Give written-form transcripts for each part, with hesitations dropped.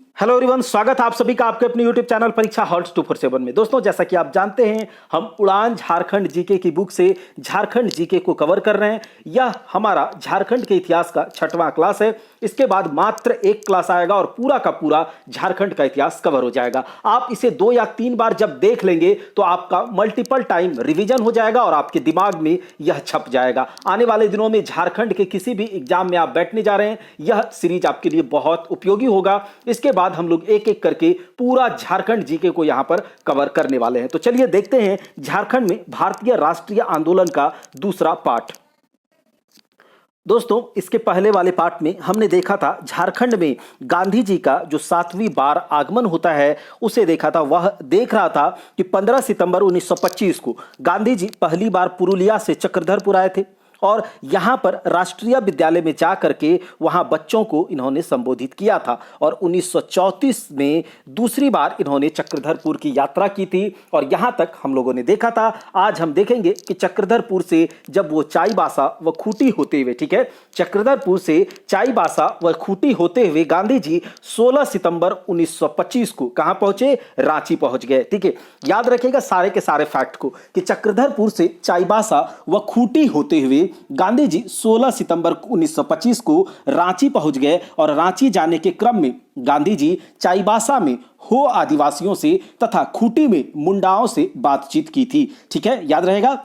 Hello everyone, स्वागत है आप सभी का आपके अपने यूट्यूब चैनल परीक्षा हॉल्ट 247 में। दोस्तों, जैसा कि आप जानते हैं, हम उड़ान झारखंड जीके की बुक से झारखंड जीके को कवर कर रहे हैं। यह हमारा झारखंड के इतिहास का 6वां क्लास है। इसके बाद मात्र एक क्लास आएगा और पूरा का पूरा झारखंड का इतिहास कवर हो जाएगा। आप इसे 2 या 3 बार जब देख लेंगे तो आपका मल्टीपल टाइम रिवीजन हो जाएगा और आपके दिमाग में यह छप जाएगा। आने वाले दिनों में झारखंड के किसी भी एग्जाम में आप बैठने जा रहे हैं, यह सीरीज आपके लिए बहुत उपयोगी होगा। इसके बाद हम लोग एक एक करके पूरा झारखंड जीके को यहां पर कवर करने वाले हैं। तो चलिए देखते हैं झारखंड में भारतीय राष्ट्रीय आंदोलन का दूसरा पार्ट। दोस्तों, इसके पहले वाले पार्ट में हमने देखा था झारखंड में गांधी जी का जो 7वीं बार आगमन होता है उसे देखा था। वह देख रहा था कि 15 सितंबर 1925 को गांधी जी पहली बार पुरुलिया से चक्रधरपुर आए थे और यहां पर राष्ट्रीय विद्यालय में जा करके वहां बच्चों को इन्होंने संबोधित किया था। और 1934 में दूसरी बार इन्होंने चक्रधरपुर की यात्रा की थी और यहां तक हम लोगों ने देखा था। आज हम देखेंगे कि चक्रधरपुर से जब वो चाईबासा व खूंटी होते हुए, ठीक है, चक्रधरपुर से चाईबासा व खूंटी होते हुए गांधी जी 16 सितंबर 1925 को कहां पहुंचे? रांची पहुंच गए। ठीक है, याद रखिएगा सारे के सारे फैक्ट को कि चक्रधरपुर से चाईबासा व खूंटी होते हुए गांधी जी 16 सितंबर 1925 को रांची पहुंच गए और रांची जाने के क्रम में गांधी जी चाईबासा में हो आदिवासियों से तथा खूंटी में मुंडाओं से बातचीत की थी। ठीक है, याद रहेगा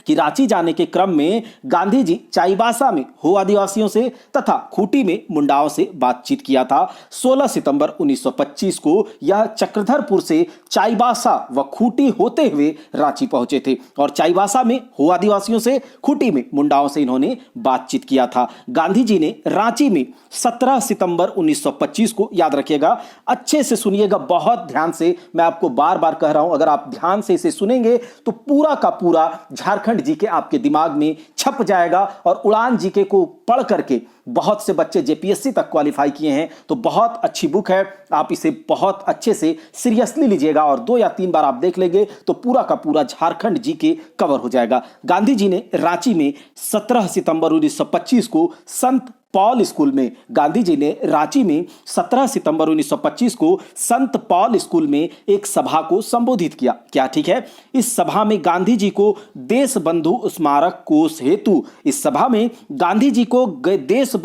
कि रांची जाने के क्रम में गांधी जी चाईबासा में हो आदिवासियों से तथा खूंटी में मुंडाओं से बातचीत किया था। 16 सितंबर 1925 को यह चक्रधरपुर से चाईबासा व खूंटी होते हुए रांची पहुंचे थे और चाईबासा में हो आदिवासियों से, खूंटी में मुंडाओं से इन्होंने बातचीत किया था। गांधी जी ने रांची में 17 सितंबर 1925 को, याद रखिएगा, अच्छे से सुनिएगा, बहुत ध्यान से, मैं आपको बार बार कह रहा हूं, अगर आप ध्यान से इसे सुनेंगे तो पूरा का पूरा झारखंड जीके आपके दिमाग में छप जाएगा। और उड़ान जीके को पढ़ करके बहुत से बच्चे जेपीएससी तक क्वालिफाई किए हैं, तो बहुत अच्छी बुक है। आप इसे बहुत अच्छे से सीरियसली लीजिएगा और 2 या 3 बार आप देख लेंगे तो पूरा का पूरा झारखंड जीके कवर हो जाएगा। गांधी जी ने रांची में 17 सितंबर 1925 को संत पॉल स्कूल में, गांधी जी ने रांची में 17 सितंबर 1925 को संत पॉल स्कूल में एक सभा को संबोधित किया। क्या ठीक है? इस सभा में गांधी जी को देश बंधु स्मारक कोष हेतु, इस सभा में गांधी जी को देश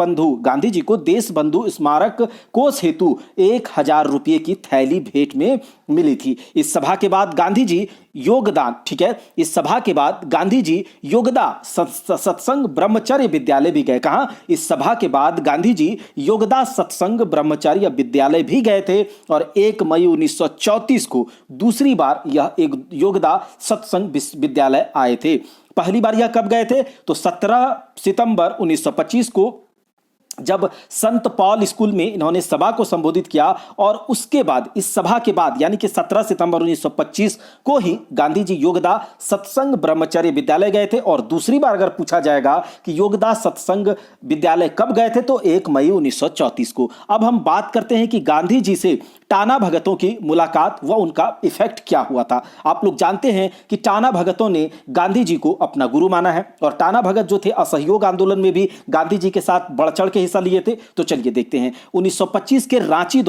बंधु स्मारक कोष हेतु 1000 रुपये की थैली भेंट में मिली थी। इस सभा के बाद गांधी जी योगदान, ठीक है, इस सभा के बाद गांधी जी योगदा सत्संग ब्रह्मचर्य विद्यालय भी गए। कहां? इस सभा के बाद गांधी जी योगदा सत्संग ब्रह्मचर्य विद्यालय भी गए थे और 1 मई 1934 को दूसरी बार यह एक योगदा सत्संग विद्यालय आए थे। पहली बार यह कब गए थे? तो 17 सितंबर 1925 को जब संत पॉल स्कूल में इन्होंने सभा को संबोधित किया और उसके बाद, इस सभा के बाद, यानी कि 17 सितंबर 1925 को ही गांधी जी योगदा सत्संग ब्रह्मचर्य विद्यालय गए थे। और दूसरी बार अगर पूछा जाएगा कि योगदा सत्संग विद्यालय कब गए थे, तो 1 मई 1934 को। अब हम बात करते हैं कि गांधी जी से टाना भगतों की मुलाकात व उनका इफेक्ट क्या हुआ था। आप लोग जानते हैं कि टाना भगतों ने गांधी जी को अपना गुरु माना है और टाना भगत जो थे असहयोग आंदोलन में भी गांधी जी के साथ बढ़ चढ़ के हिस्सा लिए थे। तो चलिए देखते हैं। 1925 के रांची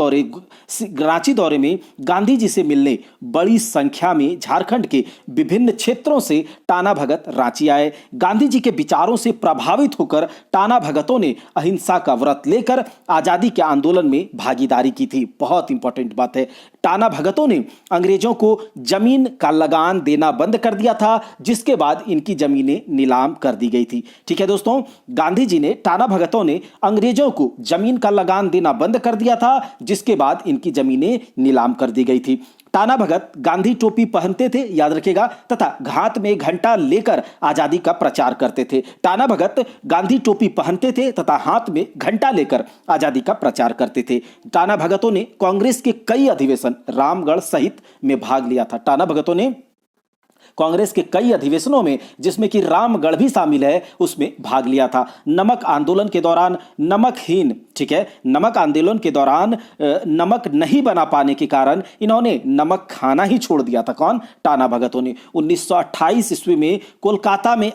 दौरे में गांधी जी से मिलने बड़ी संख्या में झारखंड के विभिन्न क्षेत्रों से टाना भगत रांची आए। गांधी जी के विचारों से प्रभावित होकर टाना भगतों ने अहिंसा का व्रत लेकर आजादी के आंदोलन में भागीदारी की थी। बहुत इंपॉर्टेंट बात है, टाना भगतों ने अंग्रेजों को जमीन का लगान देना बंद कर दिया था, जिसके बाद इनकी जमीनें नीलाम कर दी गई थी। ठीक है दोस्तों, गांधी जी ने, टाना भगतों ने अंग्रेजों को जमीन का लगान देना बंद कर दिया था, जिसके बाद इनकी जमीनें नीलाम कर दी गई थी। टाना भगत गांधी टोपी पहनते थे, याद रखिएगा, तथा हाथ में घंटा लेकर आजादी का प्रचार करते थे। टाना भगत गांधी टोपी पहनते थे तथा हाथ में घंटा लेकर आजादी का प्रचार करते थे। टाना भगतों ने कांग्रेस के कई अधिवेशन, रामगढ़ सहित में भाग लिया था। टाना भगतों ने कांग्रेस के कई अधिवेशनों में, जिसमें कि रामगढ़ भी शामिल है, उसमें भाग लिया था। नमक आंदोलन के दौरान नमकहीन, ठीक है, नमक आंदोलन के दौरान नमक नहीं बना पाने के कारण इन्होंने नमक खाना ही छोड़ दिया था। कौन? टाना भगतों ने। 1928 ईस्वी में कोलकाता में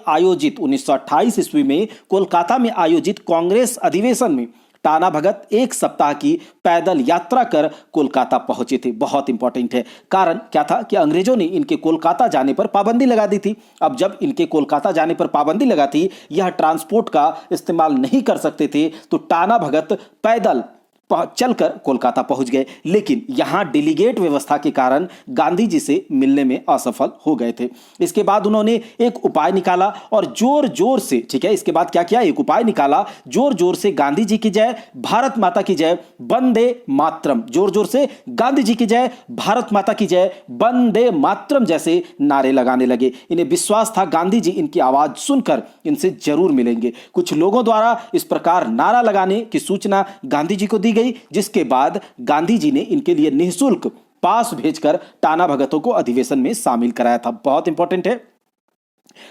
आयोजित कांग्रेस अधिवेशन में टाना भगत एक सप्ताह की पैदल यात्रा कर कोलकाता पहुंचे थे। बहुत इंपॉर्टेंट है। कारण क्या था कि अंग्रेजों ने इनके कोलकाता जाने पर पाबंदी लगा दी थी। अब जब इनके कोलकाता जाने पर पाबंदी लगा थी, यह ट्रांसपोर्ट का इस्तेमाल नहीं कर सकते थे, तो टाना भगत पैदल चलकर कोलकाता पहुंच गए। लेकिन यहां डेलीगेट व्यवस्था के कारण गांधी जी से मिलने में असफल हो गए थे। इसके बाद उन्होंने एक उपाय निकाला और जोर जोर से, ठीक है, इसके बाद क्या किया, एक उपाय निकाला, जोर जोर से गांधी जी की जय, भारत माता की जय, वंदे मातरम, जोर जोर से गांधी जी की जय, भारत माता की जय, वंदे मातरम जैसे नारे लगाने लगे। इन्हें विश्वास था गांधी जी इनकी आवाज सुनकर इनसे जरूर मिलेंगे। कुछ लोगों द्वारा इस प्रकार नारा लगाने की सूचना गांधी जी को दी गई, जिसके बाद गांधी जी ने इनके लिए निःशुल्क पास भेजकर टाना भगतों को अधिवेशन में शामिल कराया था। बहुत इंपॉर्टेंट है।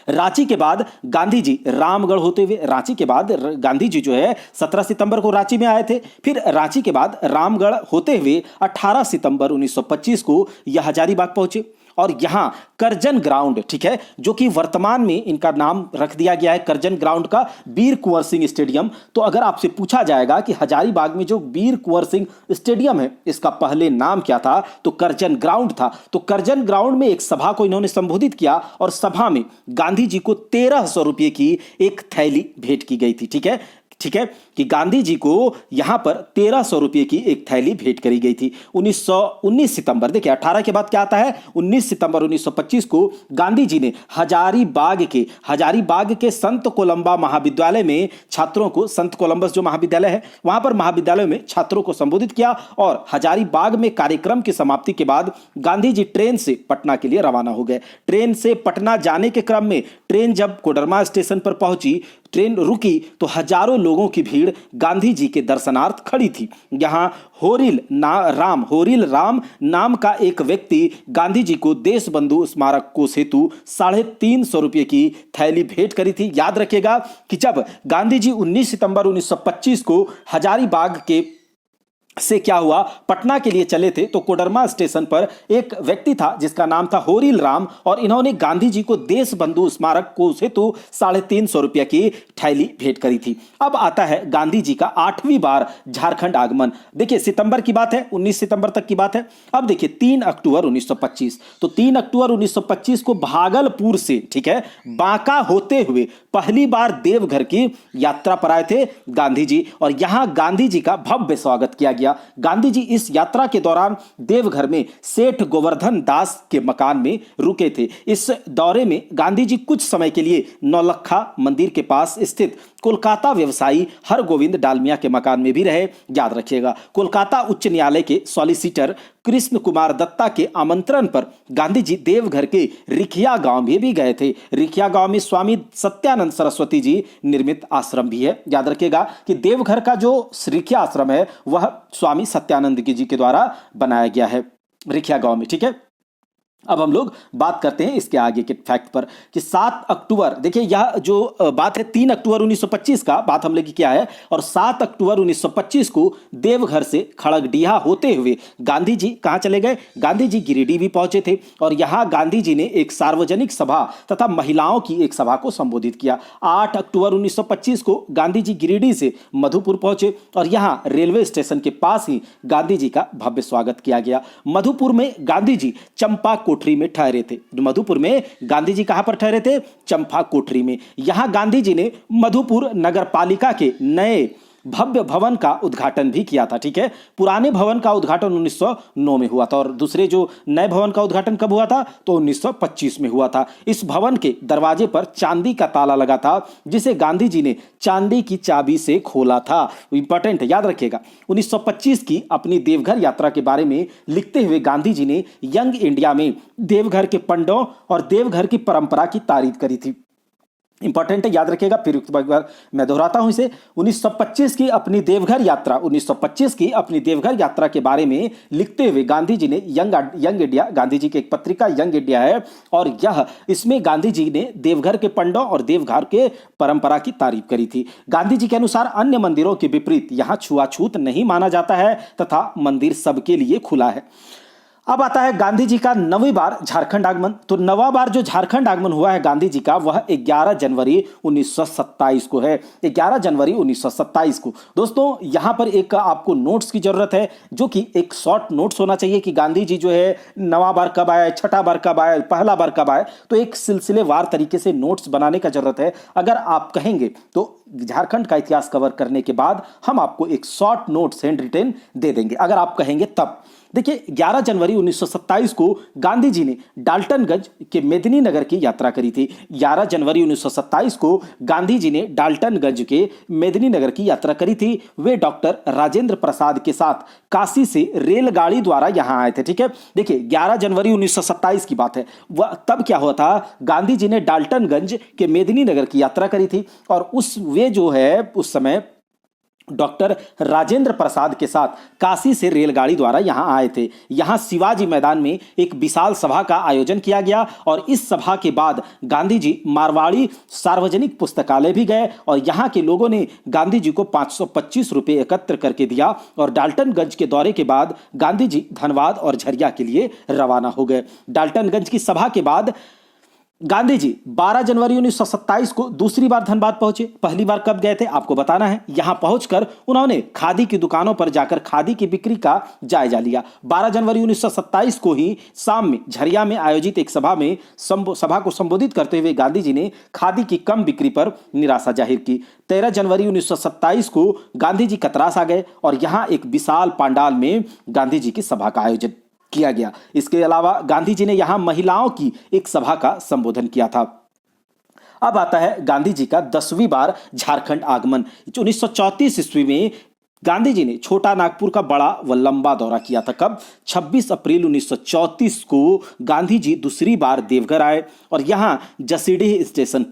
रांची के बाद गांधी जी रामगढ़ होते हुए, रांची के बाद गांधी जी जो है 17 सितंबर को रांची में आए थे। फिर रांची के बाद रामगढ़ होते हुए 18 सितंबर 1925 को यह हजारीबाग पहुंचे और यहां करजन ग्राउंड, ठीक है, जो कि वर्तमान में इनका नाम रख दिया गया है करजन ग्राउंड का, वीर कुंवर सिंह स्टेडियम। तो अगर आपसे पूछा जाएगा कि हजारीबाग में जो वीर कुंवर सिंह स्टेडियम है, इसका पहले नाम क्या था, तो करजन ग्राउंड था। तो करजन ग्राउंड में एक सभा को इन्होंने संबोधित किया और सभा में गांधी जी को 1300 रुपये की एक थैली भेंट की गई थी। ठीक है, ठीक है, कि गांधी जी को यहां पर 1300 रुपये की एक थैली भेंट करी गई थी। 19 सितंबर, देखिए 18 के बाद क्या आता है, 19 सितंबर 1925 को गांधी जी ने हजारीबाग के संत कोलंबा महाविद्यालय में छात्रों को, संत कोलंबस जो महाविद्यालय है वहां पर महाविद्यालय में छात्रों को संबोधित किया और हजारीबाग में कार्यक्रम की समाप्ति के बाद गांधी जी ट्रेन से पटना के लिए रवाना हो गए। ट्रेन से पटना जाने के क्रम में ट्रेन जब कोडरमा स्टेशन पर पहुंची, ट्रेन रुकी तो हजारों लोगों की भीड़ गांधी जी के दर्शनार्थ खड़ी थी। यहां होरिल राम नाम का एक व्यक्ति गांधी जी को देश बंधु स्मारक कोष हेतु 350 रुपये की थैली भेंट करी थी। याद रखिएगा कि जब गांधी जी 19 सितंबर 1925 को हजारीबाग के से क्या हुआ, पटना के लिए चले थे, तो कोडरमा स्टेशन पर एक व्यक्ति था जिसका नाम था होरिल राम और इन्होंने गांधी जी को देश बंधु स्मारक कोष हेतु 350 रुपये की थैली भेंट करी थी। अब आता है गांधी जी का 8वीं बार झारखंड आगमन। देखिए सितंबर की बात है, 19 सितंबर तक की बात है। अब देखिए 3 अक्टूबर 1925, तो 3 अक्टूबर 1925 को भागलपुर से, ठीक है, बांका होते हुए पहली बार देवघर की यात्रा पर आए थे गांधी जी और यहां गांधी जी का भव्य स्वागत किया गया। गांधी जी इस यात्रा के दौरान देवघर में सेठ गोवर्धन दास के मकान में रुके थे। इस दौरे में गांधी जी कुछ समय के लिए नौलखा मंदिर के पास स्थित कोलकाता व्यवसायी हरगोविंद डालमिया के मकान में भी रहे। याद रखिएगा, कोलकाता उच्च न्यायालय के सॉलिसिटर कृष्ण कुमार दत्ता के आमंत्रण पर गांधी जी देवघर के रिखिया गांव में भी गए थे। रिखिया गांव में स्वामी सत्यानंद सरस्वती जी निर्मित आश्रम भी है। याद रखिएगा कि देवघर का जो रिखिया आश्रम है वह स्वामी सत्यानंद जी के द्वारा बनाया गया है रिखिया गांव में। ठीक है, अब हम लोग बात करते हैं इसके आगे के फैक्ट पर कि 7 अक्टूबर, देखिए यह जो बात है 3 अक्टूबर 1925 का बात हम लोग किया है और 7 अक्टूबर 1925 को देवघर से खड़गडिहा होते हुए गांधी जी कहां चले गए, गांधी जी गिरिडीह भी पहुंचे थे और यहां गांधी जी ने एक सार्वजनिक सभा तथा महिलाओं की एक सभा को संबोधित किया। 8 अक्टूबर 1925 को गांधी जी गिरिडीह से मधुपुर पहुंचे और यहां रेलवे स्टेशन के पास ही गांधी जी का भव्य स्वागत किया गया। मधुपुर में गांधी जी चंपा कोठरी में ठहरे थे। मधुपुर में गांधी जी कहां पर ठहरे थे, चंपा कोठरी में। यहां गांधी जी ने मधुपुर नगर पालिका के नए भव्य भवन का उद्घाटन भी किया था। ठीक है, पुराने भवन का उद्घाटन 1909 में हुआ था और दूसरे जो नए भवन का उद्घाटन कब हुआ था, तो 1925 में हुआ था। इस भवन के दरवाजे पर चांदी का ताला लगा था जिसे गांधी जी ने चांदी की चाबी से खोला था। इंपॉर्टेंट है, याद रखिएगा। 1925 की अपनी देवघर यात्रा के बारे में लिखते हुए गांधी जी ने यंग इंडिया में देवघर के पंडों और देवघर की परंपरा की तारीफ करी थी। इंपॉर्टेंट है, याद रखिएगा, फिर एक बार मैं दोहराता हूं इसे। 1925 की अपनी देवघर यात्रा के बारे में लिखते हुए गांधी जी ने यंग इंडिया, गांधी जी की एक पत्रिका यंग इंडिया है और इसमें गांधी जी ने देवघर के पंडों और देवघर के परंपरा की तारीफ करी थी। गांधी जी के अनुसार अन्य मंदिरों के विपरीत यहां छुआछूत नहीं माना जाता है तथा मंदिर सबके लिए खुला है। अब आता है गांधी जी का 9वीं बार झारखंड आगमन। तो 9वां बार जो झारखंड आगमन हुआ है गांधी जी का, वह 11 जनवरी 1927 को है। 11 जनवरी 1927 को। दोस्तों यहां पर एक आपको नोट्स की जरूरत है, जो कि एक शॉर्ट नोट्स होना चाहिए कि गांधी जी जो है 9वां बार कब आए, छठा बार कब आए, पहला बार कब आए। तो एक सिलसिलेवार तरीके से नोट्स बनाने का जरूरत है। अगर आप कहेंगे तो झारखंड का इतिहास कवर करने के बाद हम आपको एक शॉर्ट नोट्स हैंड रिटेन दे देंगे, अगर आप कहेंगे तब। देखिए 11 जनवरी 1927 को गांधी जी ने डाल्टनगंज के मेदिनीनगर की यात्रा करी थी। 11 जनवरी 1927 को गांधी जी ने डाल्टनगंज के मेदिनीनगर की यात्रा करी थी। वे डॉक्टर राजेंद्र प्रसाद के साथ काशी से रेलगाड़ी द्वारा यहां आए थे। ठीक है, देखिए 11 जनवरी 1927 की बात है। वह तब क्या हुआ था, गांधी जी ने डाल्टनगंज के मेदिनीनगर की यात्रा करी थी और वे जो है उस समय डॉक्टर राजेंद्र प्रसाद के साथ काशी से रेलगाड़ी द्वारा यहां आए थे। यहां शिवाजी मैदान में एक विशाल सभा का आयोजन किया गया और इस सभा के बाद गांधी जी मारवाड़ी सार्वजनिक पुस्तकालय भी गए और यहां के लोगों ने गांधी जी को 525 रुपए एकत्र करके दिया और डाल्टनगंज के दौरे के बाद गांधी जी धनबाद और झरिया के लिए रवाना हो गए। डाल्टनगंज की सभा के बाद गांधी जी 12 जनवरी 1927 को दूसरी बार धनबाद पहुंचे। पहली बार कब गए थे आपको बताना है। यहां पहुंचकर उन्होंने खादी की दुकानों पर जाकर खादी की बिक्री का जायजा लिया। 12 जनवरी 1927 को ही शाम में झरिया में आयोजित एक सभा को संबोधित करते हुए गांधी जी ने खादी की कम बिक्री पर निराशा जाहिर की। 13 जनवरी 1927 को गांधी जी कतरास आ गए और यहां एक विशाल पंडाल में गांधी जी की सभा का आयोजन किया गया। इसके अलावा गांधी जी ने यहां महिलाओं की एक सभा का संबोधन किया था। अब आता है गांधी जी का 10वीं बार झारखंड आगमन। 1934 ईस्वी में गांधी जी ने छोटा नागपुर का बड़ा व लंबा दौरा किया था। कब? 26 अप्रैल 1934 को गांधी जी दूसरी बार देवघर आए और यहां जसीडीह स्टेशन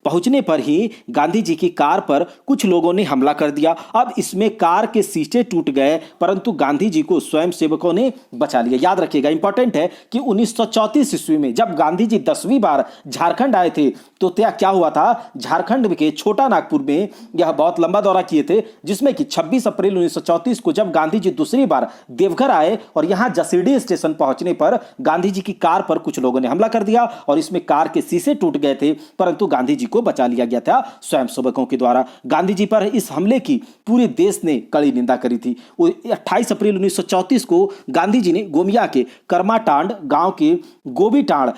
पहुंचने पर ही गांधी जी की कार पर कुछ लोगों ने हमला कर दिया। अब इसमें कार के शीशे टूट गए, परंतु गांधी जी को स्वयंसेवकों ने बचा लिया। याद रखिएगा, इंपॉर्टेंट है कि 1934 ईस्वी में जब गांधी जी 10वीं बार झारखंड आए थे तो क्या हुआ था, झारखंड के छोटा नागपुर में यह बहुत लंबा दौरा किए थे, जिसमें कि 26 अप्रैल 1934 को जब गांधी जी दूसरी बार देवघर आए और यहां जसीडीह स्टेशन पहुंचने पर गांधी जी की कार पर कुछ लोगों ने हमला कर दिया और इसमें कार के शीशे टूट गए थे, परंतु गांधी जी को बचा लिया गया था स्वयंसेवकों के द्वारा। गांधी जी पर इस हमले की पूरे देश ने कड़ी निंदा करी थी। 28 अप्रैल 1934 को गांधी जी ने गोमिया के कर्माटांड गांव के गोबीटांड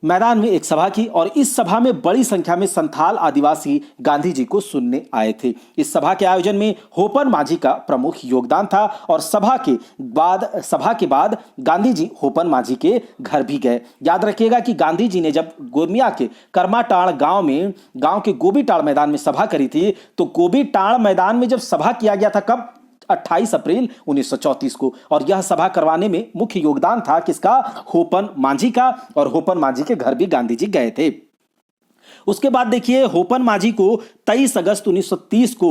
मैदान में एक सभा की और इस सभा में बड़ी संख्या में संथाल आदिवासी गांधी जी को सुनने आए थे। इस सभा के आयोजन में होपन माझी का प्रमुख योगदान था और सभा के बाद गांधी जी होपन माझी के घर भी गए। याद रखिएगा कि गांधी जी ने जब गोमिया के कर्माटांड गांव के गोबीटांड मैदान में सभा करी थी, तो गोबीटांड मैदान में जब सभा किया गया था कब? 28 अप्रैल 1934 को। और यह सभा करवाने में मुख्य योगदान था किसका? होपन माझी का। और होपन माझी के घर भी गांधी जी गए थे। उसके बाद देखिए, होपन माझी को 23 अगस्त 1930 को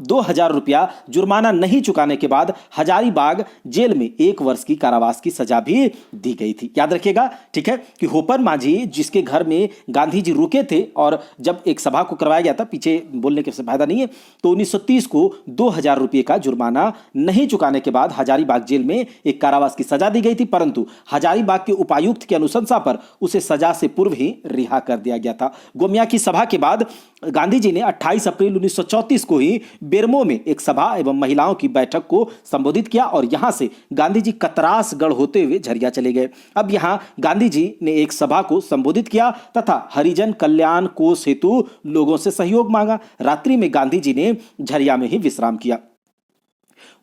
2000 रुपया जुर्माना नहीं चुकाने के बाद हजारीबाग जेल में 1 वर्ष की कारावास की सजा भी दी गई थी। याद रखिएगा, ठीक है, कि होपन माझी जिसके घर में गांधी जी रुके थे और जब एक सभा को करवाया गया था, पीछे बोलने के फायदा नहीं है, तो 1930 को 2000 रुपये का जुर्माना नहीं चुकाने के बाद हजारीबाग जेल में एक कारावास की सजा दी गई थी, परंतु हजारीबाग के उपायुक्त की अनुशंसा पर उसे सजा से पूर्व ही रिहा कर दिया गया था। गोमिया की सभा के बाद गांधी जी ने 28 अप्रैल 1934 को ही बेरमो में एक सभा एवं महिलाओं की बैठक को संबोधित किया और यहां से गांधी जी कतरासगढ़ होते हुए झरिया चले गए। अब यहां गांधी जी ने एक सभा को संबोधित किया तथा हरिजन कल्याण कोष हेतु लोगों से सहयोग मांगा। रात्रि में गांधी जी ने झरिया में ही विश्राम किया।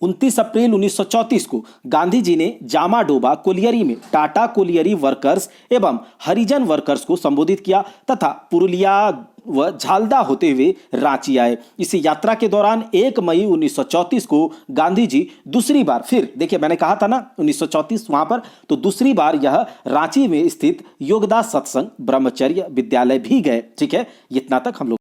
29 अप्रैल 1934 को गांधी जी ने जामा डोबा कोलियरी में टाटा कोलियरी वर्कर्स एवं हरिजन वर्कर्स को संबोधित किया तथा पुरुलिया व झालदा होते हुए रांची आए। इस यात्रा के दौरान 1 मई 1934 को गांधी जी दूसरी बार, फिर देखिए मैंने कहा था ना 1934 वहां पर, तो दूसरी बार यह रांची में स्थित योगदास सत्संग ब्रह्मचर्य विद्यालय भी गए। ठीक है, इतना तक हम लोग।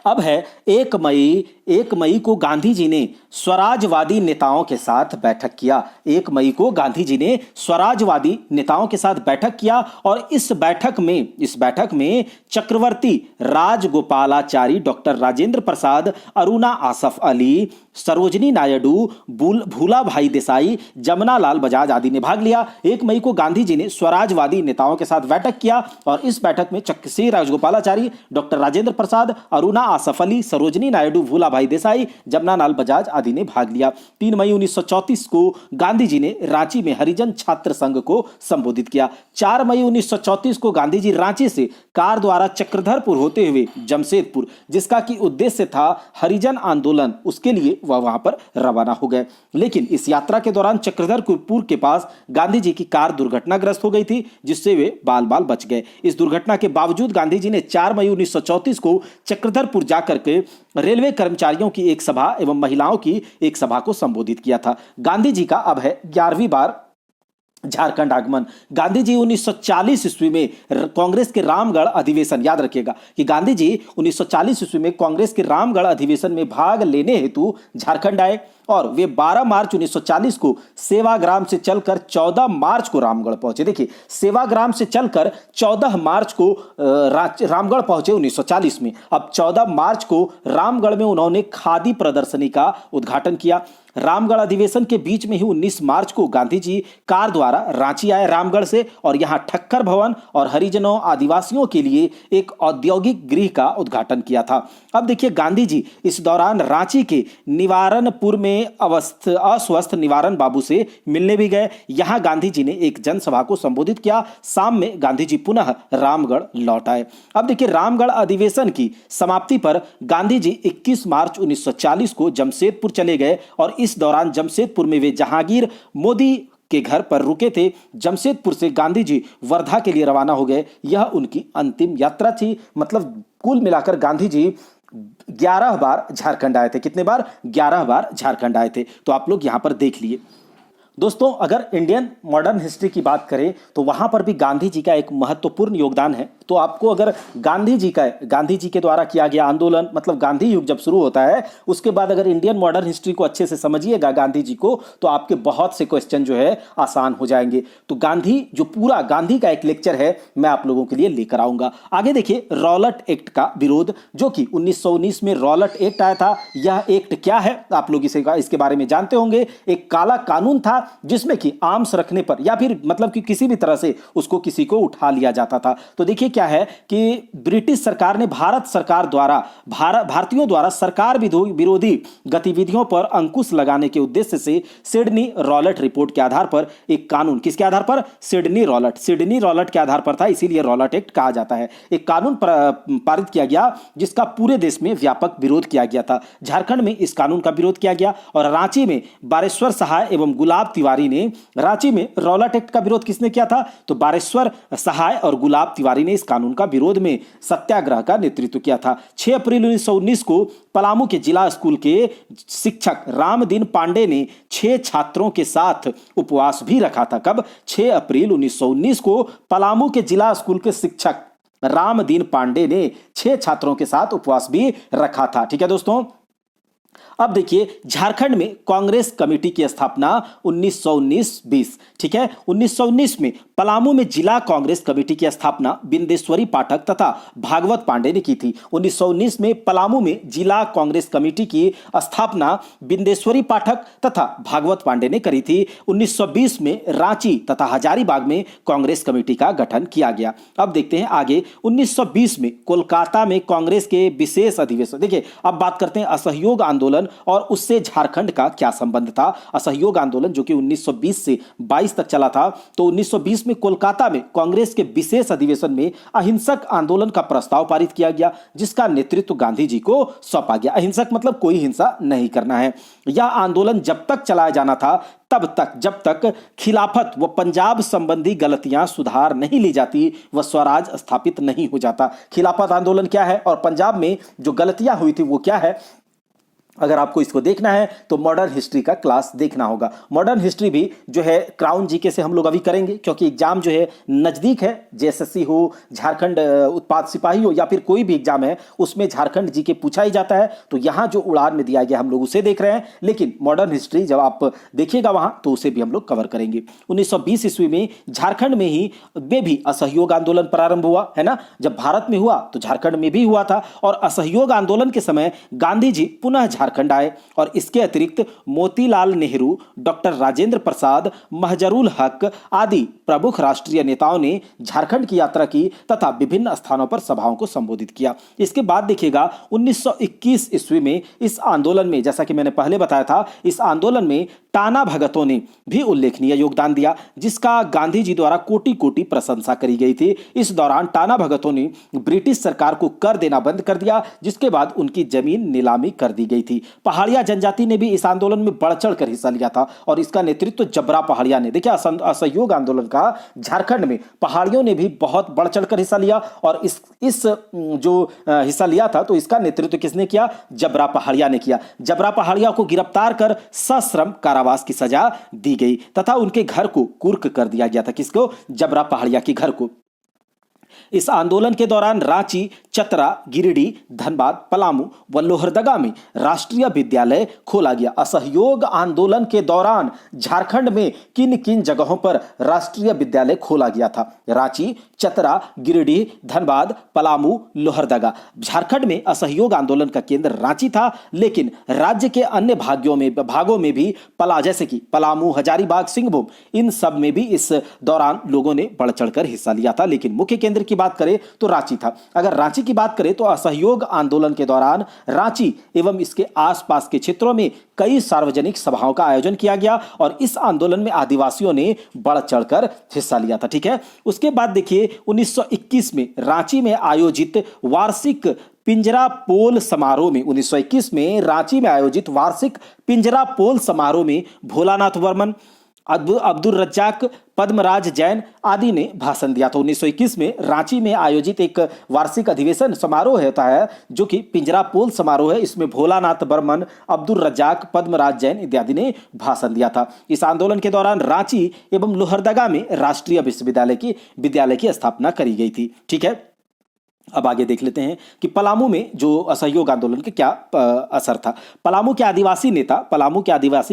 अब है 1 मई 1 मई को गांधी जी ने स्वराजवादी नेताओं के साथ बैठक किया। 1 मई को गांधी जी ने स्वराजवादी नेताओं के साथ बैठक किया और इस बैठक में चक्रवर्ती राजगोपालाचारी, डॉक्टर राजेंद्र प्रसाद, अरुणा आसफ अली, सरोजनी नायडू, भूला भाई देसाई, जमना लाल बजाज आदि ने भाग लिया। 1 मई को गांधी जी ने स्वराजवादी नेताओं के साथ बैठक किया और इस बैठक में चक्रवर्ती राजगोपालाचारी, डॉक्टर राजेंद्र प्रसाद, अरुणा आसफ अली, सरोजनी नायडू, भूला भाई देसाई, जमना लाल बजाज आदि ने भाग लिया। 3 मई 1934 को गांधी जी ने रांची में हरिजन छात्र संघ को संबोधित किया। 4 मई 1934 को गांधी जी रांची से कार द्वारा चक्रधरपुर होते हुए जमशेदपुर, जिसका की उद्देश्य था हरिजन आंदोलन, उसके लिए वह वहां पर रवाना हो गए। लेकिन इस यात्रा के दौरान चक्रधरपुर के पास गांधी जी की कार दुर्घटनाग्रस्त हो गई थी, जिससे वे बाल बाल बच गए। इस दुर्घटना के बावजूद गांधी जी ने 4 मई 1934 को चक्रधरपुर जाकर के रेलवे कर्मचारियों की एक सभा एवं महिलाओं की एक सभा को संबोधित किया था। गांधी जी का अब है 11वीं बार झारखंड आगमन। गांधी जी 1940 ईस्वी में कांग्रेस के रामगढ़ अधिवेशन, याद रखिएगा कि गांधी जी 1940 ईस्वी में कांग्रेस के रामगढ़ अधिवेशन में भाग लेने हेतु झारखंड आए और वे 12 मार्च 1940 को सेवाग्राम से चलकर 14 मार्च को रामगढ़ पहुंचे। देखिए, सेवाग्राम से चलकर 14 मार्च को रामगढ़ पहुंचे 1940 में। अब 14 मार्च को रामगढ़ में उन्होंने खादी प्रदर्शनी का उद्घाटन किया। रामगढ़ अधिवेशन के बीच में ही 19 मार्च को गांधी जी कार द्वारा रांची आए रामगढ़ से और यहां ठक्कर भवन और हरिजनों आदिवासियों के लिए एक औद्योगिक गृह का उद्घाटन किया था। अब देखिए, गांधी जी इस दौरान रांची के निवारनपुर में अस्वस्थ निवारण बाबू से मिलने भी गए। यहां गांधी जी ने एक जनसभा को संबोधित किया। शाम में गांधी जी पुनः रामगढ़ लौट आए। अब देखिए, रामगढ़ अधिवेशन की समाप्ति पर गांधी जी 21 मार्च 1940 को जमशेदपुर चले गए और इस दौरान जमशेदपुर में वे जहांगीर मोदी के घर पर रुके थे। जमशेदपुर से गांधी जी वर्धा के लिए रवाना हो गए। यह उनकी अंतिम यात्रा थी। मतलब कुल मिलाकर गांधी जी 11 बार झारखंड आए थे। कितने बार? 11 बार झारखंड आए थे। तो आप लोग यहां पर देख लिए। दोस्तों, अगर इंडियन मॉडर्न हिस्ट्री की बात करें तो वहां पर भी गांधी जी का एक महत्वपूर्ण योगदान है। तो आपको अगर गांधी जी के द्वारा किया गया आंदोलन, मतलब गांधी युग जब शुरू होता है, उसके बाद अगर इंडियन मॉडर्न हिस्ट्री को अच्छे से समझिएगा गांधी जी को, तो आपके बहुत से क्वेश्चन जो है आसान हो जाएंगे। तो पूरा गांधी का एक लेक्चर है, मैं आप लोगों के लिए लेकर आऊंगा। आगे देखिए, रॉलेट एक्ट का विरोध, जो कि 1919 में रॉलेट एक्ट आया था। यह एक्ट क्या है, आप लोग इसके बारे में जानते होंगे। एक काला कानून था जिसमें कि आर्म्स रखने पर या फिर मतलब कि किसी भी तरह से उसको किसी को उठा लिया जाता था। तो देखिए क्या है कि ब्रिटिश सरकार ने भारतीयों द्वारा सरकार विरोधी गतिविधियों पर अंकुश लगाने के उद्देश्य से सिडनी रॉलेट रिपोर्ट के आधार पर एक कानून, किसके आधार पर? सिडनी रॉलेट के आधार पर था, इसीलिए रॉलेट एक्ट कहा जाता है। एक कानून पारित किया गया जिसका पूरे देश में व्यापक विरोध किया गया था। झारखंड में इस कानून का विरोध किया गया और रांची में बारेश्वर सहाय एवं गुलाब तिवारी ने, रांची में रॉलेट एक्ट का विरोध किसने किया था? तो बारेश्वर सहाय और गुलाब तिवारी ने इस कानून का विरोध में सत्याग्रह का नेतृत्व किया था। 6 अप्रैल 1919 को पलामू के जिला स्कूल के शिक्षक रामदीन पांडे ने 6 छात्रों के साथ उपवास भी रखा था। कब? 6 अप्रैल 1919 को पलामू के जिला स्कूल के शिक्षक रामदीन पांडे ने 6 छात्रों के साथ उपवास भी रखा था। ठीक है दोस्तों। अब देखिए, झारखंड में कांग्रेस कमेटी की स्थापना 1919-20, ठीक है। 1919 में पलामू में जिला कांग्रेस कमेटी की स्थापना बिंदेश्वरी पाठक तथा भागवत पांडे ने की थी। 1919 में पलामू में जिला कांग्रेस कमेटी की स्थापना बिंदेश्वरी पाठक तथा भागवत पांडे ने करी थी। 1920 में रांची तथा हजारीबाग में कांग्रेस कमेटी का गठन किया गया। अब देखते हैं आगे। 1920 में कोलकाता में कांग्रेस के विशेष अधिवेशन। देखिए, अब बात करते हैं असहयोग आंदोलन और उससे झारखंड का क्या संबंध था। असहयोग आंदोलन जो कि 1920 से 22 तक चला था। तो 1920 में कोलकाता में कांग्रेस के विशेष अधिवेशन में अहिंसक आंदोलन का प्रस्ताव पारित किया गया, जिसका नेतृत्व गांधी जी को सौंपा गया। अहिंसक मतलब कोई हिंसा नहीं करना है। यह आंदोलन जब तक चलाया जाना था तब तक जब तक खिलाफत व पंजाब संबंधी गलतियां सुधार नहीं ली जाती, वह स्वराज स्थापित नहीं हो जाता। खिलाफत आंदोलन क्या है और पंजाब में जो गलतियां हुई थी वो क्या है, अगर आपको इसको देखना है तो मॉडर्न हिस्ट्री का क्लास देखना होगा। मॉडर्न हिस्ट्री भी जो है क्राउन जीके से हम लोग अभी करेंगे, क्योंकि एग्जाम जो है नज़दीक है। जेएसएससी हो, झारखंड उत्पाद सिपाही हो, या फिर कोई भी एग्जाम है उसमें झारखंड जीके पूछा ही जाता है। तो यहाँ जो उड़ान में दिया गया हम लोग उसे देख रहे हैं, लेकिन मॉडर्न हिस्ट्री जब आप देखिएगा वहाँ तो उसे भी हम लोग कवर करेंगे। 1920 ईस्वी में झारखंड में भी असहयोग आंदोलन प्रारंभ हुआ है ना। जब भारत में हुआ तो झारखंड में भी हुआ था, और असहयोग आंदोलन के समय गांधी जी पुनः झारखंड आए, और इसके अतिरिक्त मोतीलाल नेहरू, डॉक्टर राजेंद्र प्रसाद, महजरूल हक आदि प्रमुख राष्ट्रीय नेताओं ने झारखंड की यात्रा की तथा विभिन्न स्थानों पर सभाओं को संबोधित किया। इसके बाद देखिएगा 1921 ईस्वी में इस आंदोलन में, जैसा कि मैंने पहले बताया था, इस आंदोलन में टाना भगतों ने भी उल्लेखनीय योगदान दिया, जिसका गांधी जी द्वारा कोटि कोटि प्रशंसा करी गई थी। इस दौरान टाना भगतों ने ब्रिटिश सरकार को कर देना बंद कर दिया, जिसके बाद उनकी जमीन नीलामी कर दी गई थी। पहाड़िया जनजाति ने भी इस आंदोलन में बढ़ चढ़ कर हिस्सा लिया था, और इसका नेतृत्व जबरा पहाड़िया ने। देखिए, असहयोग आंदोलन का झारखंड में पहाड़ियों ने भी बहुत बढ़ चढ़ कर हिस्सा लिया, और इस जो हिस्सा लिया था तो इसका नेतृत्व किसने किया? जबरा पहाड़िया ने किया। जबरा पहाड़िया को गिरफ्तार कर सश्रम कारावास की सजा दी गई तथा उनके घर को कुर्क कर दिया गया था। किसको? जबरा पहाड़िया के घर को। इस आंदोलन के दौरान रांची, चतरा, गिरिडीह, धनबाद, पलामू व लोहरदगा में राष्ट्रीय विद्यालय खोला गया। असहयोग आंदोलन के दौरान झारखंड में किन किन जगहों पर राष्ट्रीय विद्यालय खोला गया था? रांची, चतरा, गिरिडीह, धनबाद, पलामू, लोहरदगा। झारखंड में असहयोग आंदोलन का केंद्र रांची था, लेकिन राज्य के अन्य भागों में भी जैसे कि पलामू, हजारीबाग, सिंहभूम, इन सब में भी इस दौरान लोगों ने बढ़ चढ़कर हिस्सा लिया था, लेकिन मुख्य केंद्र की बात करें तो रांची था। अगर रांची की बात करें तो असहयोग आंदोलन के दौरान रांची एवं इसके आसपास के क्षेत्रों में कई सार्वजनिक सभाओं का आयोजन किया गया, और इस आंदोलन में आदिवासियों ने बढ़ चढ़कर हिस्सा लिया था। ठीक है, उसके बाद देखिए 1921 में रांची में आयोजित वार्षिक पिंजरा पोल समारोह में 1921 में रांची में आयोजित वार्षिक पिंजरा पोल समारोह में भोलानाथ वर्मन, अब्दुल रज्जाक, पद्मराज जैन आदि ने भाषण दिया था। 1921 में रांची में आयोजित एक वार्षिक अधिवेशन समारोह होता है जो कि पिंजरा पोल समारोह है। इसमें भोलानाथ बर्मन, अब्दुल रज्जाक, पद्मराज जैन इत्यादि ने भाषण दिया था। इस आंदोलन के दौरान रांची एवं लोहरदगा में राष्ट्रीय विद्यालय की स्थापना करी गई थी। ठीक है, अब आगे देख लेते हैं कि पलामू में जो असहयोग आंदोलन के क्या असर था। पलामू के आदिवासी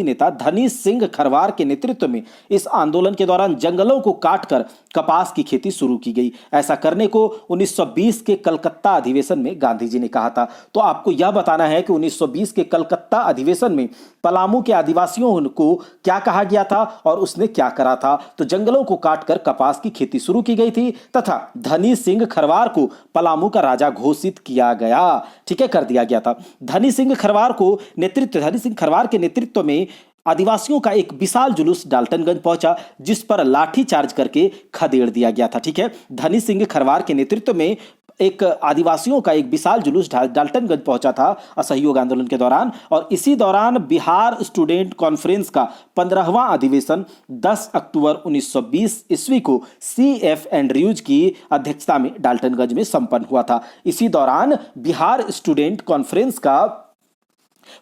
नेता धनी सिंह खरवार के नेतृत्व में इस आंदोलन के दौरान जंगलों को काटकर कपास की खेती शुरू की गई। ऐसा करने को 1920 के कलकत्ता अधिवेशन में गांधी जी ने कहा था। तो आपको यह बताना है कि 1920 के कलकत्ता अधिवेशन में पलामू के आदिवासियों को क्या कहा गया था और उसने क्या करा था। तो जंगलों को काटकर कपास की खेती शुरू की गई थी तथा धनी सिंह खरवार को पलामू का राजा घोषित किया गया। ठीक है, कर दिया गया था। धनी सिंह खरवार के नेतृत्व में आदिवासियों का एक विशाल जुलूस डाल्टनगंज पहुंचा, जिस पर लाठी चार्ज करके खदेड़ दिया गया था। ठीक है, धनी सिंह खरवार के नेतृत्व में एक आदिवासियों का एक विशाल जुलूस डाल्टनगंज पहुंचा था असहयोग आंदोलन के दौरान, और इसी दौरान बिहार स्टूडेंट कॉन्फ्रेंस का 15वां अधिवेशन 10 अक्टूबर 1920 ईस्वी को CF एंड्रयूज की अध्यक्षता में डाल्टनगंज में संपन्न हुआ था। इसी दौरान बिहार स्टूडेंट कॉन्फ्रेंस का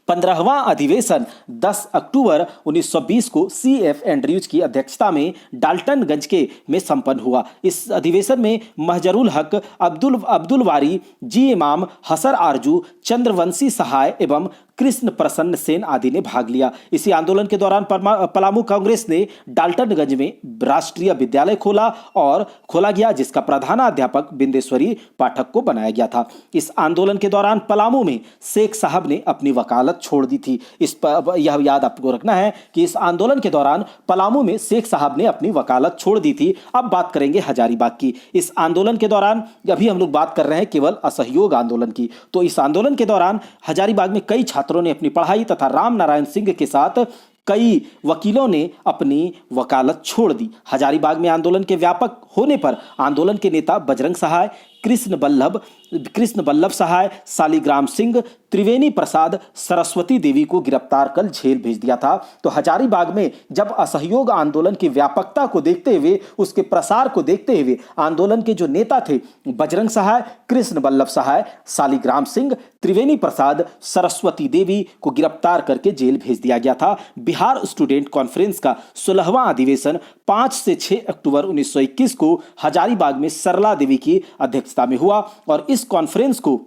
15वां अधिवेशन 10 अक्टूबर 1920 को CF एंड्रयूज की अध्यक्षता में डाल्टनगंज में संपन्न हुआ। इस अधिवेशन में महजरूल हक, अब्दुल वारी, जी इमाम, हसर आरजू, चंद्रवंशी सहाय एवं कृष्ण प्रसन्न सेन आदि ने भाग लिया। इसी आंदोलन के दौरान पलामू कांग्रेस ने डाल्टनगंज में राष्ट्रीय विद्यालय खोला गया, जिसका प्रधानाध्यापक बिंदेश्वरी पाठक को बनाया गया था। इस आंदोलन के दौरान पलामू में शेख साहब ने अपनी वकालत छोड़ दी थी। यह याद आपको रखना है कि इस आंदोलन के दौरान पलामू में शेख साहब ने अपनी वकालत छोड़ दी थी। अब बात करेंगे हजारीबाग की। इस आंदोलन के दौरान, अभी हम लोग बात कर रहे हैं केवल असहयोग आंदोलन की, तो इस आंदोलन के दौरान हजारीबाग में कई छात्रों ने अपनी पढ़ाई तथा राम नारायण सिंह के साथ कई वकीलों ने अपनी वकालत छोड़ दी। हजारीबाग में आंदोलन के व्यापक होने पर आंदोलन के नेता बजरंग सहाय, कृष्ण बल्लभ सहाय, शालिग्राम सिंह, त्रिवेणी प्रसाद, सरस्वती देवी को गिरफ्तार कर जेल भेज दिया था। तो हजारीबाग में जब असहयोग आंदोलन की व्यापकता को देखते हुए, उसके प्रसार को देखते हुए आंदोलन के जो नेता थे बजरंग सहाय, कृष्ण बल्लभ सहाय, शालिग्राम सिंह, त्रिवेणी प्रसाद, सरस्वती देवी को गिरफ्तार करके जेल भेज दिया गया था। बिहार स्टूडेंट कॉन्फ्रेंस का 16वां अधिवेशन 5 से 6 अक्टूबर 1921 को हजारीबाग में सरला देवी की अध्यक्षता में हुआ और इस कॉन्फ्रेंस को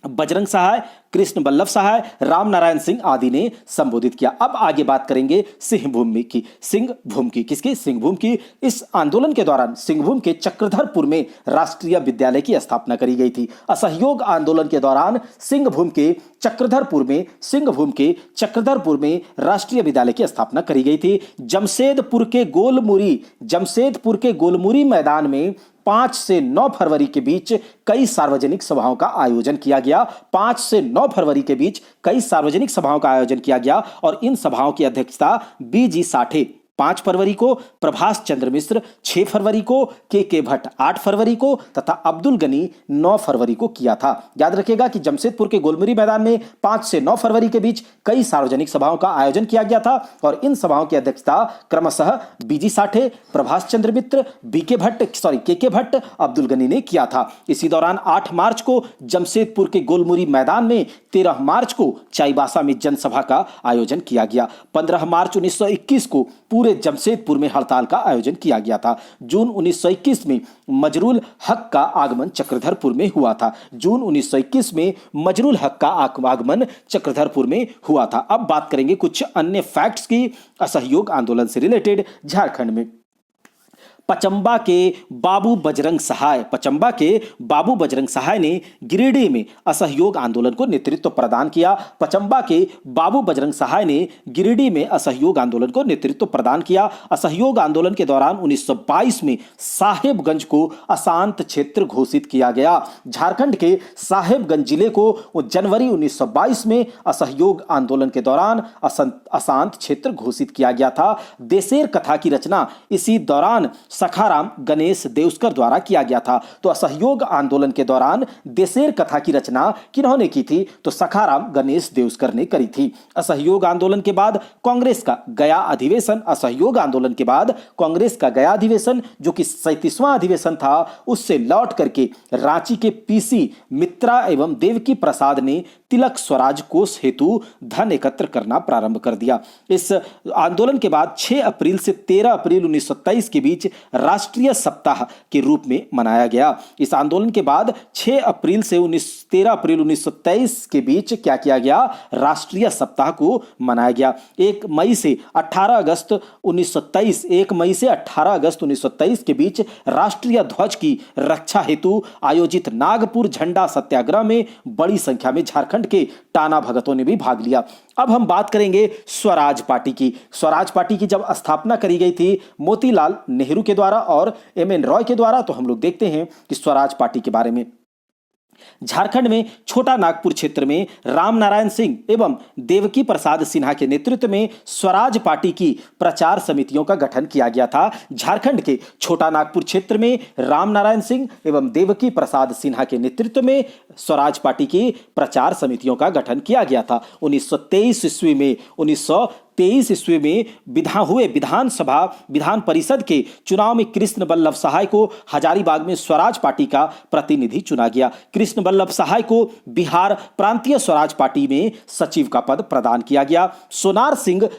बजरंग सहाय, कृष्ण बल्लभ सहाय, राम नारायण सिंह आदि ने संबोधित किया। अब आगे बात करेंगे सिंहभूम की। किसकी? सिंहभूम की। इस आंदोलन के दौरान सिंहभूम के चक्रधरपुर में राष्ट्रीय विद्यालय की स्थापना करी गई थी। असहयोग आंदोलन के दौरान सिंहभूम के चक्रधरपुर में राष्ट्रीय विद्यालय की स्थापना करी गई थी। जमशेदपुर के गोलमुरी मैदान में 5 से 9 फरवरी के बीच कई सार्वजनिक सभाओं का आयोजन किया गया। 5 से 9 फरवरी के बीच कई सार्वजनिक सभाओं का आयोजन किया गया और इन सभाओं की अध्यक्षता बीजी साठे 5 फरवरी को, प्रभाष चंद्र मिश्र 6 फरवरी को, के भट्ट 8 फरवरी को तथा अब्दुल गनी 9 फरवरी को किया था। याद रखिएगा कि जमशेदपुर के गोलमुरी मैदान में 5 से 9 फरवरी के बीच कई सार्वजनिक सभाओं का आयोजन किया गया था और इन सभाओं की अध्यक्षता क्रमशः बीजी साठे, प्रभाष चंद्र मिश्र, के भट्ट, अब्दुल गनी ने किया था। इसी दौरान 8 मार्च को जमशेदपुर के गोलमुरी मैदान में, 13 मार्च को चाईबासा में जनसभा का आयोजन किया गया। 15 मार्च 1921 को पूरे जमशेदपुर में हड़ताल का आयोजन किया गया था। जून 1921 में मजरूल हक का आगमन चक्रधरपुर में हुआ था। अब बात करेंगे कुछ अन्य फैक्ट्स की असहयोग आंदोलन से रिलेटेड। झारखंड में पचम्बा के बाबू बजरंग सहाय ने गिरिडीह में असहयोग आंदोलन को नेतृत्व प्रदान किया। असहयोग आंदोलन के दौरान 1922 में साहेबगंज को अशांत क्षेत्र घोषित किया गया। झारखंड के साहेबगंज जिले को जनवरी 1922 में असहयोग आंदोलन के दौरान अशांत क्षेत्र घोषित किया गया था। देशेर कथा की रचना इसी दौरान सखाराम गणेश देउस्कर द्वारा किया गया था। तो असहयोग आंदोलन के दौरान देशेर कथा की रचना किन्होंने की थी? तो सखाराम गणेश देउस्कर ने करी थी। असहयोग आंदोलन के बाद कांग्रेस का गया अधिवेशन जो कि 37वां अधिवेशन था, उससे लौट करके रांची के पीसी मित्रा एवं देवकी प्रसाद ने तिलक स्वराज कोष हेतु धन एकत्र करना प्रारंभ कर दिया। इस आंदोलन के बाद 6 अप्रैल से 13 अप्रैल 1927 के बीच राष्ट्रीय सप्ताह के रूप में मनाया गया। इस आंदोलन के बाद 6 अप्रैल से 13 अप्रैल 1927 के बीच क्या किया गया? राष्ट्रीय सप्ताह को मनाया गया। 1 मई से 18 अगस्त 1927 के बीच राष्ट्रीय ध्वज की रक्षा हेतु आयोजित नागपुर झंडा सत्याग्रह में बड़ी संख्या में झारखंड के टाना भगतों ने भी भाग लिया। अब हम बात करेंगे स्वराज पार्टी की। स्वराज पार्टी की जब स्थापना करी गई थी मोतीलाल नेहरू के द्वारा और एम.एन. रॉय के द्वारा, तो हम लोग देखते हैं कि स्वराज पार्टी के बारे में। झारखंड में छोटा नागपुर क्षेत्र में राम नारायण सिंह एवं देवकी प्रसाद सिन्हा के नेतृत्व में स्वराज पार्टी की प्रचार समितियों का गठन किया गया था। झारखंड के छोटा नागपुर क्षेत्र में राम नारायण सिंह एवं देवकी प्रसाद सिन्हा के नेतृत्व में स्वराज पार्टी की प्रचार समितियों का गठन किया गया था। 1923 ईस्वी में विधान परिषद के चुनाव में कृष्ण बल्लभ सहाय को हजारीबाग में स्वराज पार्टी का प्रतिनिधि चुना गया। कृष्ण बल्लभ सहाय को बिहार प्रांतीय स्वराज पार्टी में सचिव का पद प्रदान किया गया। सोनार सिंह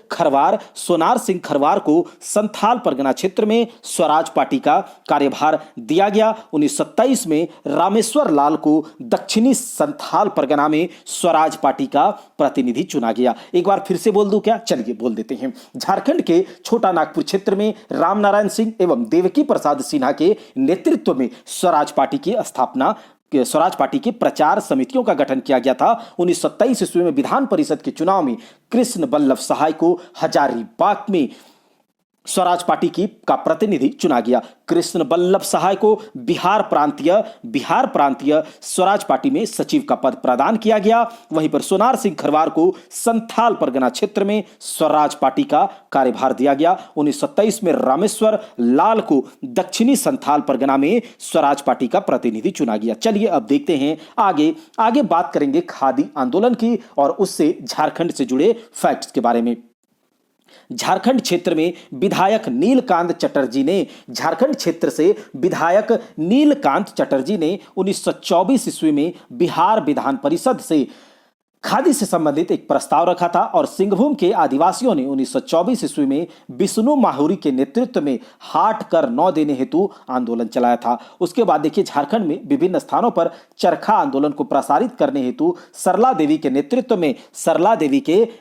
खरवार को संथाल परगना क्षेत्र में स्वराज पार्टी का कार्यभार दिया गया। 1927 में रामेश्वर लाल को दक्षिणी संथाल परगना में स्वराज पार्टी का प्रतिनिधि चुना गया। एक बार फिर से बोल दूं क्या? चलिए बोल देते हैं। झारखंड के छोटा नागपुर क्षेत्र में राम नारायण सिंह एवं देवकी प्रसाद सिन्हा के नेतृत्व में स्वराज पार्टी की प्रचार समितियों का गठन किया गया था। 1927 ईस्वी में विधान परिषद के चुनाव में कृष्ण बल्लभ सहाय को हजारीबाग में स्वराज पार्टी का प्रतिनिधि चुना गया। कृष्ण बल्लभ सहाय को बिहार प्रांतीय स्वराज पार्टी में सचिव का पद प्रदान किया गया। वहीं पर सोनार सिंह खरवार को संथाल परगना क्षेत्र में स्वराज पार्टी का कार्यभार दिया गया। 1927 में रामेश्वर लाल को दक्षिणी संथाल परगना में स्वराज पार्टी का प्रतिनिधि चुना गया। चलिए अब देखते हैं आगे बात करेंगे खादी आंदोलन की और उससे झारखंड से जुड़े फैक्ट्स के बारे में। झारखंड क्षेत्र में विधायक नीलकांत चटर्जी ने 1924 ईस्वी में बिहार विधान परिषद से खादी से संबंधित एक प्रस्ताव रखा था और सिंहभूम के आदिवासियों ने 1924 ईस्वी में विष्णु माहुरी के नेतृत्व में हाट कर न देने हेतु आंदोलन चलाया था। उसके बाद देखिए झारखंड में विभिन्न स्थानों पर चरखा आंदोलन को प्रसारित करने हेतु सरला देवी के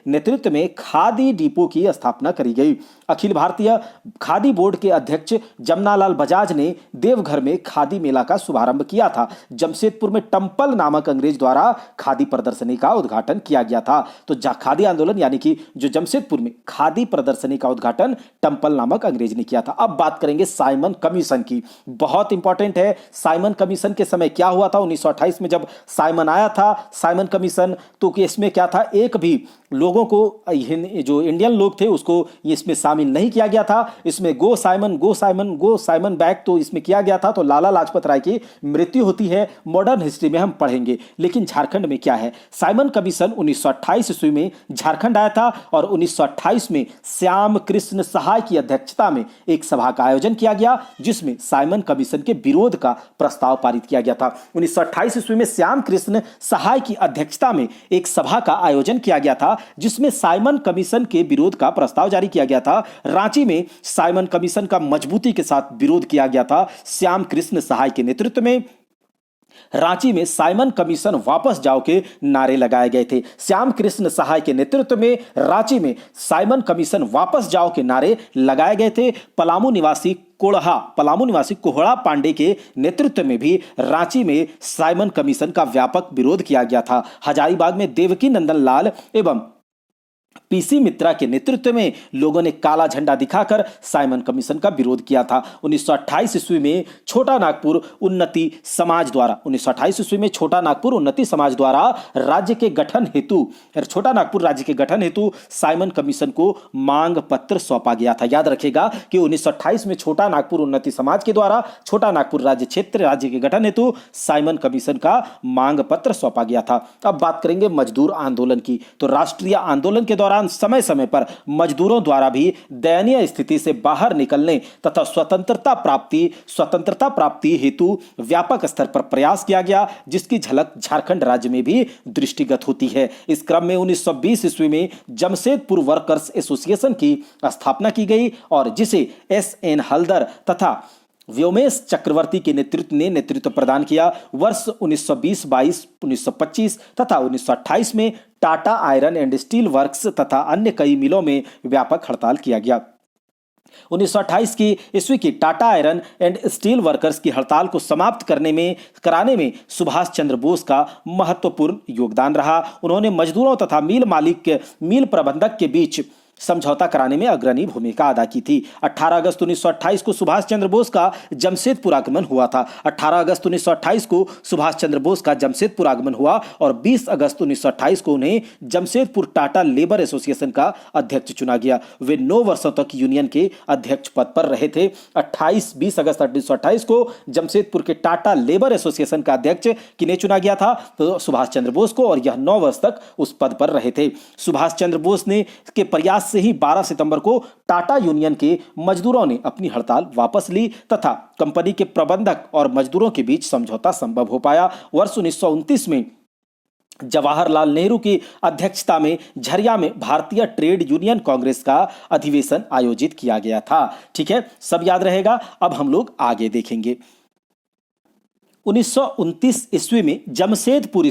नेतृत्व में खादी डिपो की स्थापना करी गई। अखिल भारतीय खादी बोर्ड के अध्यक्ष जमनालाल बजाज ने देवघर में खादी मेला का शुभारंभ किया था। जमशेदपुर में टम्पल नामक अंग्रेज द्वारा खादी प्रदर्शनी का उद्घाटन किया गया था। तो खादी आंदोलन यानी कि जो जमशेदपुर में खादी प्रदर्शनी का उद्घाटन टम्पल नामक अंग्रेज ने किया था। अब बात करेंगे साइमन कमीशन की, बहुत इंपॉर्टेंट है। साइमन कमीशन के समय क्या हुआ था? 1928 में जब साइमन आया था साइमन कमीशन, तो इसमें क्या था, एक भी लोगों को जो इंडियन लोग थे उसको इसमें शामिल नहीं किया गया था। इसमें गो साइमन बैक तो इसमें किया गया था। तो लाला लाजपत राय की मृत्यु होती है, मॉडर्न हिस्ट्री में हम पढ़ेंगे। लेकिन झारखंड में क्या है, साइमन कमीशन 1928 ईस्वी में झारखंड आया था और 1928 में श्याम कृष्ण सहाय की अध्यक्षता में एक सभा का आयोजन किया गया जिसमें साइमन कमीशन के विरोध का प्रस्ताव पारित किया गया था। 1928 ईस्वी में श्याम कृष्ण सहाय की अध्यक्षता में एक सभा का आयोजन किया गया था जिसमें साइमन कमीशन के विरोध का प्रस्ताव जारी किया गया था। रांची में साइमन कमीशन का मजबूती के साथ विरोध किया गया था श्याम कृष्ण सहाय के नेतृत्व में। रांची में साइमन कमीशन वापस जाओ के नारे लगाए गए थे। श्याम कृष्ण सहाय के नेतृत्व में रांची में साइमन कमीशन वापस जाओ के नारे लगाए गए थे। पलामू निवासी कोहड़ा पांडे के नेतृत्व में भी रांची में साइमन कमीशन का व्यापक विरोध किया गया था। हजारीबाग में देवकी नंदन लाल एवं पीसी मित्रा के नेतृत्व में लोगों ने काला झंडा दिखाकर साइमन कमीशन का विरोध किया था। 1928 ईस्वी में छोटा नागपुर उन्नति समाज द्वारा राज्य के गठन हेतु साइमन कमीशन को मांग पत्र सौंपा गया था। याद रखेगा कि 1928 में छोटा नागपुर उन्नति समाज के द्वारा छोटा नागपुर राज्य के गठन हेतु साइमन कमीशन का मांग पत्र सौंपा गया था। अब बात करेंगे मजदूर आंदोलन की। तो राष्ट्रीय आंदोलन के दौरान समय समय पर मजदूरों द्वारा भी दयनीय स्थिति से बाहर निकलने तथा स्वतंत्रता प्राप्ति हेतु व्यापक स्तर पर प्रयास किया गया जिसकी झलक झारखंड राज्य में भी दृष्टिगत होती है। इस क्रम में 1920 ईस्वी में जमशेदपुर वर्कर्स एसोसिएशन की स्थापना की गई और जिसे एस.एन. हल्दर तथा व्योमेश चक्रवर्ती के नेतृत्व प्रदान किया। वर्ष 1920-22, 1925 तथा 1928 में Tata iron and steel works तथा अन्य कई मिलों में व्यापक हड़ताल किया गया। 1928 की ईस्वी की Tata iron and steel workers की हड़ताल को समाप्त कराने में सुभाष चंद्र बोस का महत्वपूर्ण योगदान रहा। उन्होंने मजदूरों तथा मिल प्रबंधक के बीच समझौता कराने में अग्रणी भूमिका अदा की थी। 18 अगस्त 1928 को सुभाष चंद्र बोस का जमशेदपुर आगमन हुआ था। 18 अगस्त 1928 को सुभाष चंद्र बोस का जमशेदपुर आगमन हुआ और 20 अगस्त 1928 को उन्हें जमशेदपुर टाटा लेबर एसोसिएशन का अध्यक्ष चुना गया। वे 9 वर्षों तक यूनियन के अध्यक्ष पद पर रहे थे। 20 अगस्त 1928 को जमशेदपुर के टाटा लेबर एसोसिएशन का अध्यक्ष किन्हें चुना गया था? तो सुभाष चंद्र बोस को, और यह 9 वर्ष तक उस पद पर रहे थे। सुभाष चंद्र बोस ने के प्रयास से ही 12 सितंबर को टाटा यूनियन के मजदूरों ने अपनी हड़ताल वापस ली तथा कंपनी के प्रबंधक और मजदूरों के बीच समझौता संभव हो पाया। वर्ष 1929 में जवाहरलाल नेहरू की अध्यक्षता में झरिया में भारतीय ट्रेड यूनियन कांग्रेस का अधिवेशन आयोजित किया गया था। ठीक है, सब याद रहेगा। अब हम लोग आगे देखेंगे। 1929 ईस्वी में जमशेदपुर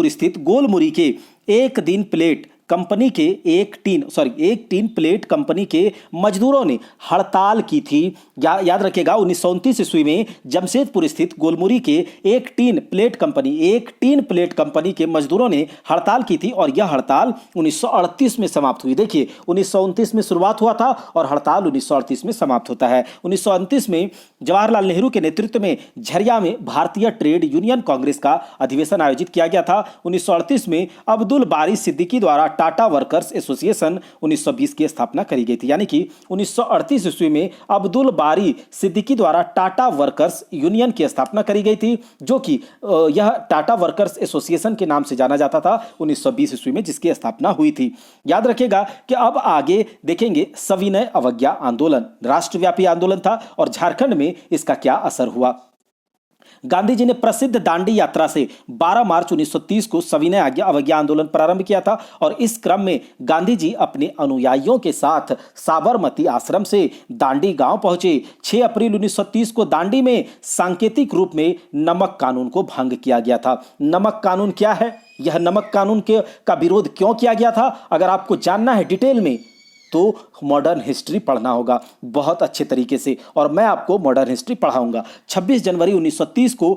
स्थित गोलमुरी के एक दिन प्लेट कंपनी के एक टीन प्लेट कंपनी के मजदूरों ने हड़ताल की थी। याद रखिएगा 1929 ईस्वी में जमशेदपुर स्थित गोलमुरी के एक टीन प्लेट कंपनी के मजदूरों ने हड़ताल की थी और यह हड़ताल 1938 में समाप्त हुई। देखिए 1929 में शुरुआत हुआ था और हड़ताल 1938 में समाप्त होता है। 1929 में जवाहरलाल नेहरू के नेतृत्व में झरिया में भारतीय ट्रेड यूनियन कांग्रेस का अधिवेशन आयोजित किया गया था। 1938 में अब्दुल बारी सिद्दीकी द्वारा टाटा वर्कर्स एसोसिएशन 1920 की स्थापना करी गई थी। यानी कि 1938 ईस्वी में अब्दुल बारी सिद्दीकी द्वारा टाटा वर्कर्स यूनियन की स्थापना करी गई थी, जो कि यह टाटा वर्कर्स एसोसिएशन के नाम से जाना जाता था 1920 ईस्वी में, जिसकी स्थापना हुई थी। याद रखिएगा कि अब आगे देखेंगे सविनय अवज्ञा आंदोलन राष्ट्रव्यापी आंदोलन था और झारखंड में इसका क्या असर हुआ। गांधी जी ने प्रसिद्ध दांडी यात्रा से 12 मार्च 1930 को सविनय अवज्ञा आंदोलन प्रारंभ किया था और इस क्रम में गांधी जी अपने अनुयायियों के साथ साबरमती आश्रम से दांडी गांव पहुंचे। 6 अप्रैल 1930 को दांडी में सांकेतिक रूप में नमक कानून को भंग किया गया था। नमक कानून क्या है, यह नमक कानून का विरोध क्यों किया गया था, अगर आपको जानना है डिटेल में तो मॉडर्न हिस्ट्री पढ़ना होगा बहुत अच्छे तरीके से, और मैं आपको मॉडर्न हिस्ट्री पढ़ाऊंगा। 26 जनवरी 1930 को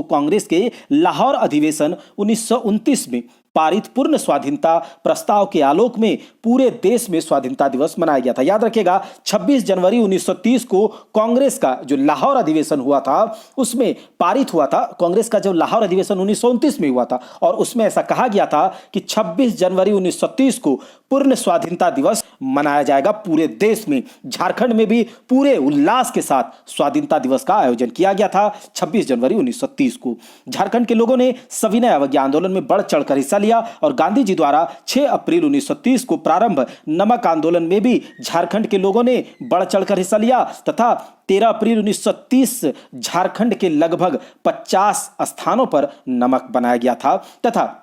कांग्रेस के लाहौर अधिवेशन 1929 में पारित पूर्ण स्वाधीनता प्रस्ताव के आलोक में पूरे देश में स्वाधीनता दिवस मनाया गया था। याद रखिएगा 26 जनवरी 1930 को कांग्रेस का जो लाहौर अधिवेशन हुआ था उसमें पारित हुआ था। कांग्रेस का जो लाहौर अधिवेशन 1929 में हुआ था और उसमें ऐसा कहा गया था कि 26 जनवरी 1930 को पूर्ण स्वाधीनता दिवस मनाया जाएगा पूरे देश में। झारखंड में भी पूरे उल्लास के साथ स्वाधीनता दिवस का आयोजन किया गया था 26 जनवरी 1930 को। झारखंड के लोगों ने सविनय अवज्ञा आंदोलन में बढ़ चढ़कर हिस्सा लिया और गांधी जी द्वारा 6 अप्रैल 1930 को प्रारंभ नमक आंदोलन में भी झारखंड के लोगों ने बढ़ चढ़कर हिस्सा लिया तथा 13 अप्रैल 1930 झारखंड के लगभग 50 स्थानों पर नमक बनाया गया था तथा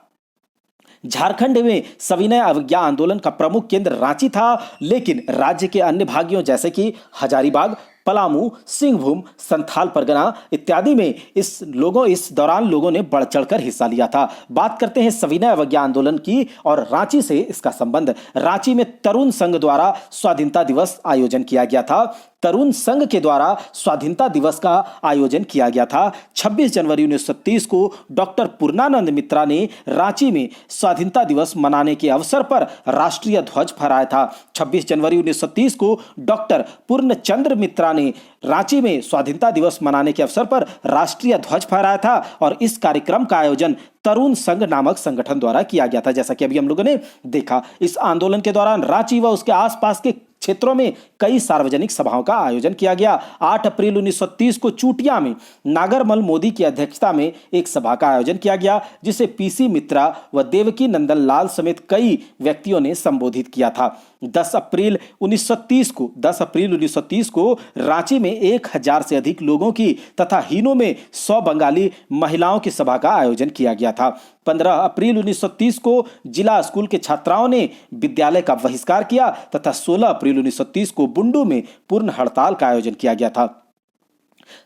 झारखंड में सविनय अवज्ञा आंदोलन का प्रमुख केंद्र रांची था, लेकिन राज्य के अन्य भागों जैसे कि हजारीबाग, पलामू, सिंहभूम, संथाल परगना इत्यादि में इस दौरान लोगों ने बढ़ चढ़कर हिस्सा लिया था। बात करते हैं सविनय अवज्ञा आंदोलन की और रांची से इसका संबंध। रांची में तरुण संघ द्वारा स्वाधीनता दिवस आयोजन किया गया था। तरुण संघ के द्वारा स्वाधीनता दिवस का आयोजन किया गया था। 26 जनवरी 1930 को डॉक्टर पूर्णानंद मित्रा ने रांची में स्वाधीनता दिवस मनाने के अवसर पर राष्ट्रीय ध्वज फहराया था। 26 जनवरी 1930 को डॉक्टर पूर्णचंद्र मित्रा ने रांची में स्वाधीनता दिवस मनाने के अवसर पर राष्ट्रीय ध्वज फहराया था और इस कार्यक्रम का आयोजन तरुण संघ नामक संगठन द्वारा किया गया था। जैसा कि अभी हम लोगों ने देखा, इस आंदोलन के दौरान रांची व उसके आसपास के क्षेत्रों में कई सार्वजनिक सभाओं का आयोजन किया गया। 8 अप्रैल 1930 को चूटिया में नागरमल मोदी की अध्यक्षता में एक सभा का आयोजन किया गया, जिसे पीसी मित्रा व देवकी नंदन लाल समेत कई व्यक्तियों ने संबोधित किया था। 10 अप्रैल 1930 को रांची में 1000 से अधिक लोगों की तथा हीनो में 100 बंगाली महिलाओं की सभा का आयोजन किया गया था। 15 अप्रैल 1930 को जिला स्कूल के छात्राओं ने विद्यालय का बहिष्कार किया तथा 16 अप्रैल 1930 को बुंडू में पूर्ण हड़ताल का आयोजन किया गया था।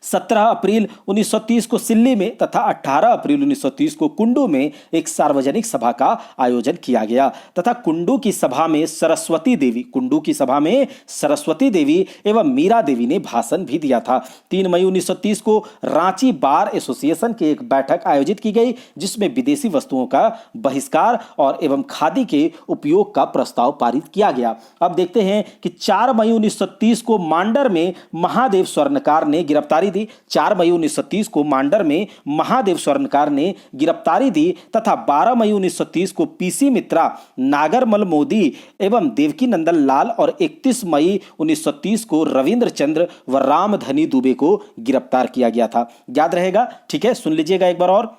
17 अप्रैल 1930 को सिल्ली में तथा 18 अप्रैल 1930 को कुंडू में एक सार्वजनिक सभा का आयोजन किया गया तथा कुंडू की सभा में सरस्वती देवी एवं मीरा देवी ने भाषण भी दिया था। 3 मई 1930 को रांची बार एसोसिएशन की एक बैठक आयोजित की गई, जिसमें विदेशी वस्तुओं का बहिष्कार और एवं खादी के उपयोग का प्रस्ताव पारित किया गया। अब देखते हैं कि 4 मई 1930 को मांडर में महादेव स्वर्णकार ने गिरफ्तारी दी। 4 मई 1930 को मांडर में महादेव स्वर्णकार ने गिरफ्तारी दी तथा 12 मई 1930 को पीसी मित्रा, नागरमल मोदी एवं देवकी नंदन लाल और 31 मई 1930 को रविंद्र चंद्र व रामधनी दुबे को गिरफ्तार किया गया था। याद रहेगा, ठीक है, सुन लीजिएगा एक बार और।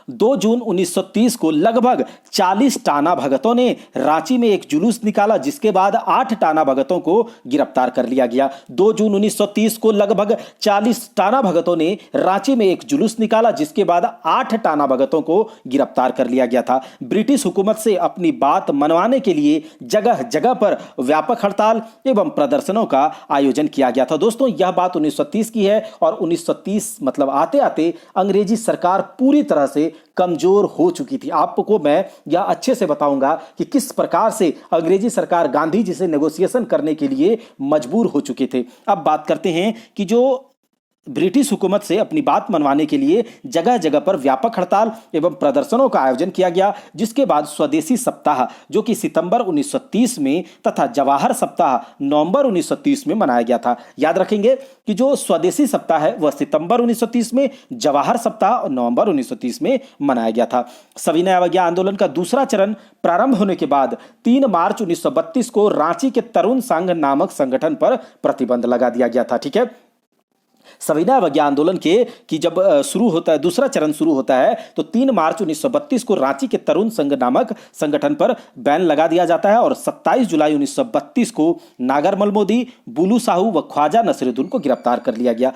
2 जून 1930 को लगभग 40 टाना भगतों ने रांची में एक जुलूस निकाला, जिसके बाद 8 टाना भगतों को गिरफ्तार कर लिया गया। 2 जून 1930 को लगभग 40 टाना भगतों ने रांची में एक जुलूस निकाला, जिसके बाद 8 टाना भगतों को गिरफ्तार कर लिया गया था। ब्रिटिश हुकूमत से अपनी बात मनवाने के लिए जगह जगह पर व्यापक हड़ताल एवं प्रदर्शनों का आयोजन किया गया था। दोस्तों, यह बात 1930 की है और 1930 मतलब आते आते अंग्रेजी सरकार पूरी तरह से कमजोर हो चुकी थी। आपको मैं यह अच्छे से बताऊंगा कि किस प्रकार से अंग्रेजी सरकार गांधी जी से नेगोशिएशन करने के लिए मजबूर हो चुके थे। अब बात करते हैं कि जो ब्रिटिश हुकूमत से अपनी बात मनवाने के लिए जगह जगह पर व्यापक हड़ताल एवं प्रदर्शनों का आयोजन किया गया, जिसके बाद स्वदेशी सप्ताह जो कि सितंबर 1930 में तथा जवाहर सप्ताह नवंबर 1930 में मनाया गया था। याद रखेंगे कि जो स्वदेशी सप्ताह है वह सितंबर 1930 में, जवाहर सप्ताह नवंबर 1930 में मनाया गया था। सविनय अवज्ञा आंदोलन का दूसरा चरण प्रारंभ होने के बाद 3 मार्च 1932 को रांची के तरुण संघ नामक संगठन पर प्रतिबंध लगा दिया गया था। ठीक है, सविनय अवज्ञा आंदोलन की जब शुरू होता है, दूसरा चरण शुरू होता है, तो 3 मार्च 1932 को रांची के तरुण संघ नामक संगठन पर बैन लगा दिया जाता है और 27 जुलाई 1932 को नागर मलमोदी, बुलू साहू व ख्वाजा नसीरुद्दीन को गिरफ्तार कर लिया गया।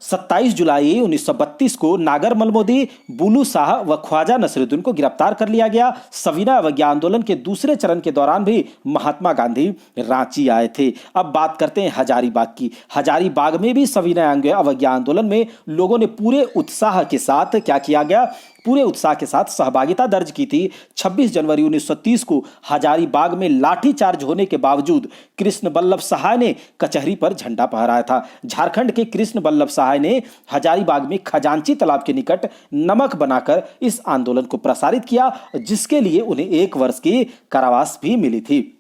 27 जुलाई 1932 को नागर मलमोदी, बुलू शाह व ख्वाजा नसीरुद्दीन को गिरफ्तार कर लिया गया। सविनय अवज्ञा आंदोलन के दूसरे चरण के दौरान भी महात्मा गांधी रांची आए थे। अब बात करते हैं हजारीबाग की। हजारीबाग में भी सविनय अवज्ञा आंदोलन में लोगों ने पूरे उत्साह के साथ क्या किया गया, पूरे उत्साह के साथ सहभागिता दर्ज की थी। 26 जनवरी 1930 को हजारीबाग में लाठीचार्ज होने के बावजूद कृष्ण वल्लभ सहाय ने कचहरी पर झंडा फहराया था। झारखंड के कृष्ण वल्लभ सहाय ने हजारीबाग में खजांची तालाब के निकट नमक बनाकर इस आंदोलन को प्रसारित किया, जिसके लिए उन्हें 1 वर्ष की कारावास भी मिली थी।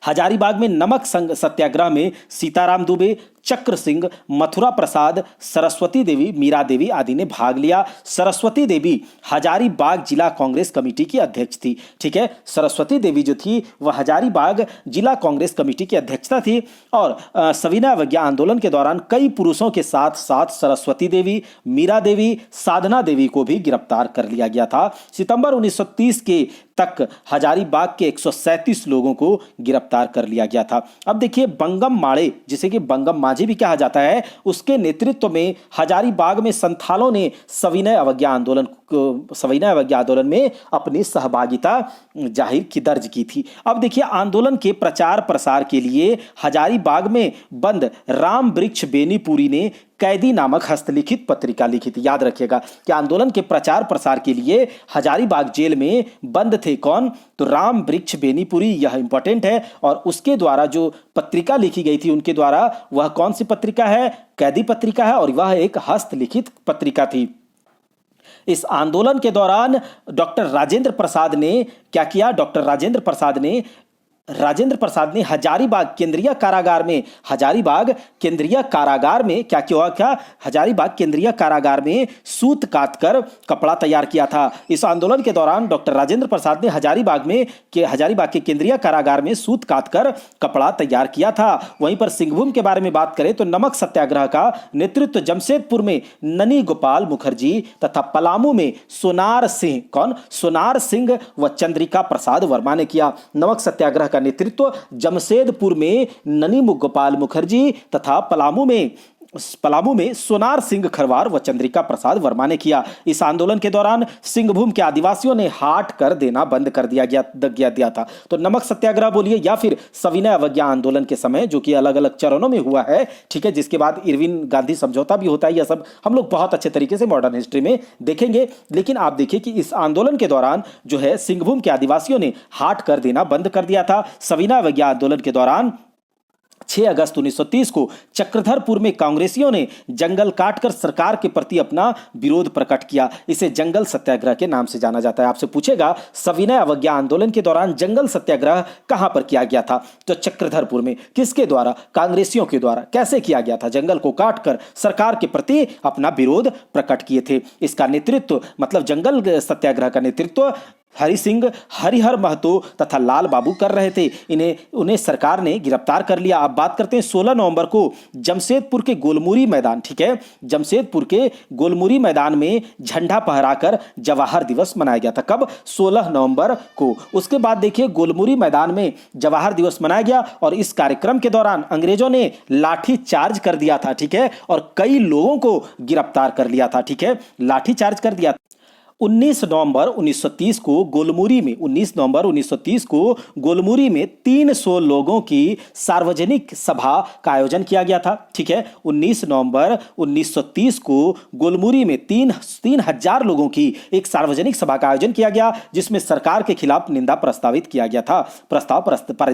हजारीबाग में नमक सत्याग्रह में सीताराम दुबे, चक्र सिंह, मथुरा प्रसाद, सरस्वती देवी, मीरा देवी आदि ने भाग लिया। सरस्वती देवी हजारीबाग जिला कांग्रेस कमेटी की अध्यक्ष थी। ठीक है, सरस्वती देवी जो थी वह हजारीबाग जिला कांग्रेस कमेटी की अध्यक्षता थी। और सविनय अवज्ञा आंदोलन के दौरान कई पुरुषों के साथ साथ सरस्वती देवी, मीरा देवी, साधना देवी को भी गिरफ्तार कर लिया गया था। सितंबर 1930 के तक हजारीबाग के 137 लोगों को गिरफ्तार कर लिया गया था। अब देखिए, बंगम माड़े, जिसे कि बंगम माझी भी कहा जाता है, उसके नेतृत्व में हजारीबाग में संथालों ने सविनय अवज्ञा आंदोलन में अपनी सहभागिता जाहिर की दर्ज की थी। अब देखिए, आंदोलन के प्रचार प्रसार के लिए हजारीबाग में बंद राम वृक्ष बेनीपुरी ने कैदी नामक हस्तलिखित पत्रिका लिखी थी। याद रखिएगा कि आंदोलन के प्रचार प्रसार के लिए हजारीबाग जेल में बंद थे कौन, तो राम वृक्ष बेनीपुरी, यह इंपॉर्टेंट है। और उसके द्वारा जो पत्रिका लिखी गई थी उनके द्वारा, वह कौन सी पत्रिका है, कैदी पत्रिका है, और वह एक हस्तलिखित पत्रिका थी। इस आंदोलन के दौरान डॉक्टर राजेंद्र प्रसाद ने क्या किया, डॉक्टर राजेंद्र प्रसाद ने हजारीबाग केंद्रीय कारागार में क्या किया, हजारीबाग केंद्रीय कारागार में सूत काटकर कपड़ा तैयार किया था। इस आंदोलन के दौरान डॉक्टर राजेंद्र प्रसाद ने हजारीबाग के केंद्रीय कारागार में सूत काटकर कपड़ा तैयार किया था। वहीं पर सिंहभूम के बारे में बात करें तो नमक सत्याग्रह का नेतृत्व जमशेदपुर में ननी गोपाल मुखर्जी तथा पलामू में सोनार सिंह व चंद्रिका प्रसाद वर्मा ने किया। नमक सत्याग्रह का नेतृत्व जमशेदपुर में ननी गोपाल मुखर्जी तथा पलामू में सोनार सिंह खरवार व चंद्रिका प्रसाद वर्मा ने किया। इस आंदोलन के दौरान सिंहभूम के आदिवासियों ने हाट कर देना बंद कर दिया था। तो नमक सत्याग्रह बोलिए या फिर सविनय अवज्ञा आंदोलन के समय, जो कि अलग अलग चरणों में हुआ है, ठीक है, जिसके बाद इरविन गांधी समझौता भी होता है, यह सब हम लोग बहुत अच्छे तरीके से मॉडर्न हिस्ट्री में देखेंगे। लेकिन आप देखिए कि इस आंदोलन के दौरान जो है सिंहभूम के आदिवासियों ने हाट कर देना बंद कर दिया था। सविनय अवज्ञा आंदोलन के दौरान 6 अगस्त 1930 को चक्रधरपुर में कांग्रेसियों ने जंगल काटकर सरकार के प्रति अपना विरोध प्रकट किया। इसे जंगल सत्याग्रह के नाम से जाना जाता है। आपसे पूछेगा सविनय अवज्ञा आंदोलन के दौरान जंगल सत्याग्रह कहां पर किया गया था, तो चक्रधरपुर में। किसके द्वारा, कांग्रेसियों के द्वारा। कैसे किया गया था, जंगल को काटकर सरकार के प्रति अपना विरोध प्रकट किए थे। इसका नेतृत्व, मतलब जंगल सत्याग्रह का नेतृत्व हरिहर महतो तथा लाल बाबू कर रहे थे। उन्हें सरकार ने गिरफ्तार कर लिया। अब बात करते हैं 16 नवंबर को जमशेदपुर के गोलमुरी मैदान, ठीक है, जमशेदपुर के गोलमुरी मैदान में झंडा फहराकर जवाहर दिवस मनाया गया था। कब, 16 नवंबर को। उसके बाद देखिए गोलमुरी मैदान में जवाहर दिवस मनाया गया और इस कार्यक्रम के दौरान अंग्रेजों ने लाठी चार्ज कर दिया था, ठीक है, और कई लोगों को गिरफ्तार कर लिया था, ठीक है, लाठी चार्ज कर दिया। 19 नवंबर 1930 को गोलमुरी में 19 नवंबर 1930 को गोलमुरी में 300 लोगों की सार्वजनिक सभा का आयोजन किया गया था। ठीक है, 19 नवंबर 1930 को गोलमुरी में 3000 लोगों की एक सार्वजनिक सभा का आयोजन किया गया, जिसमें सरकार के खिलाफ निंदा प्रस्ताव पारित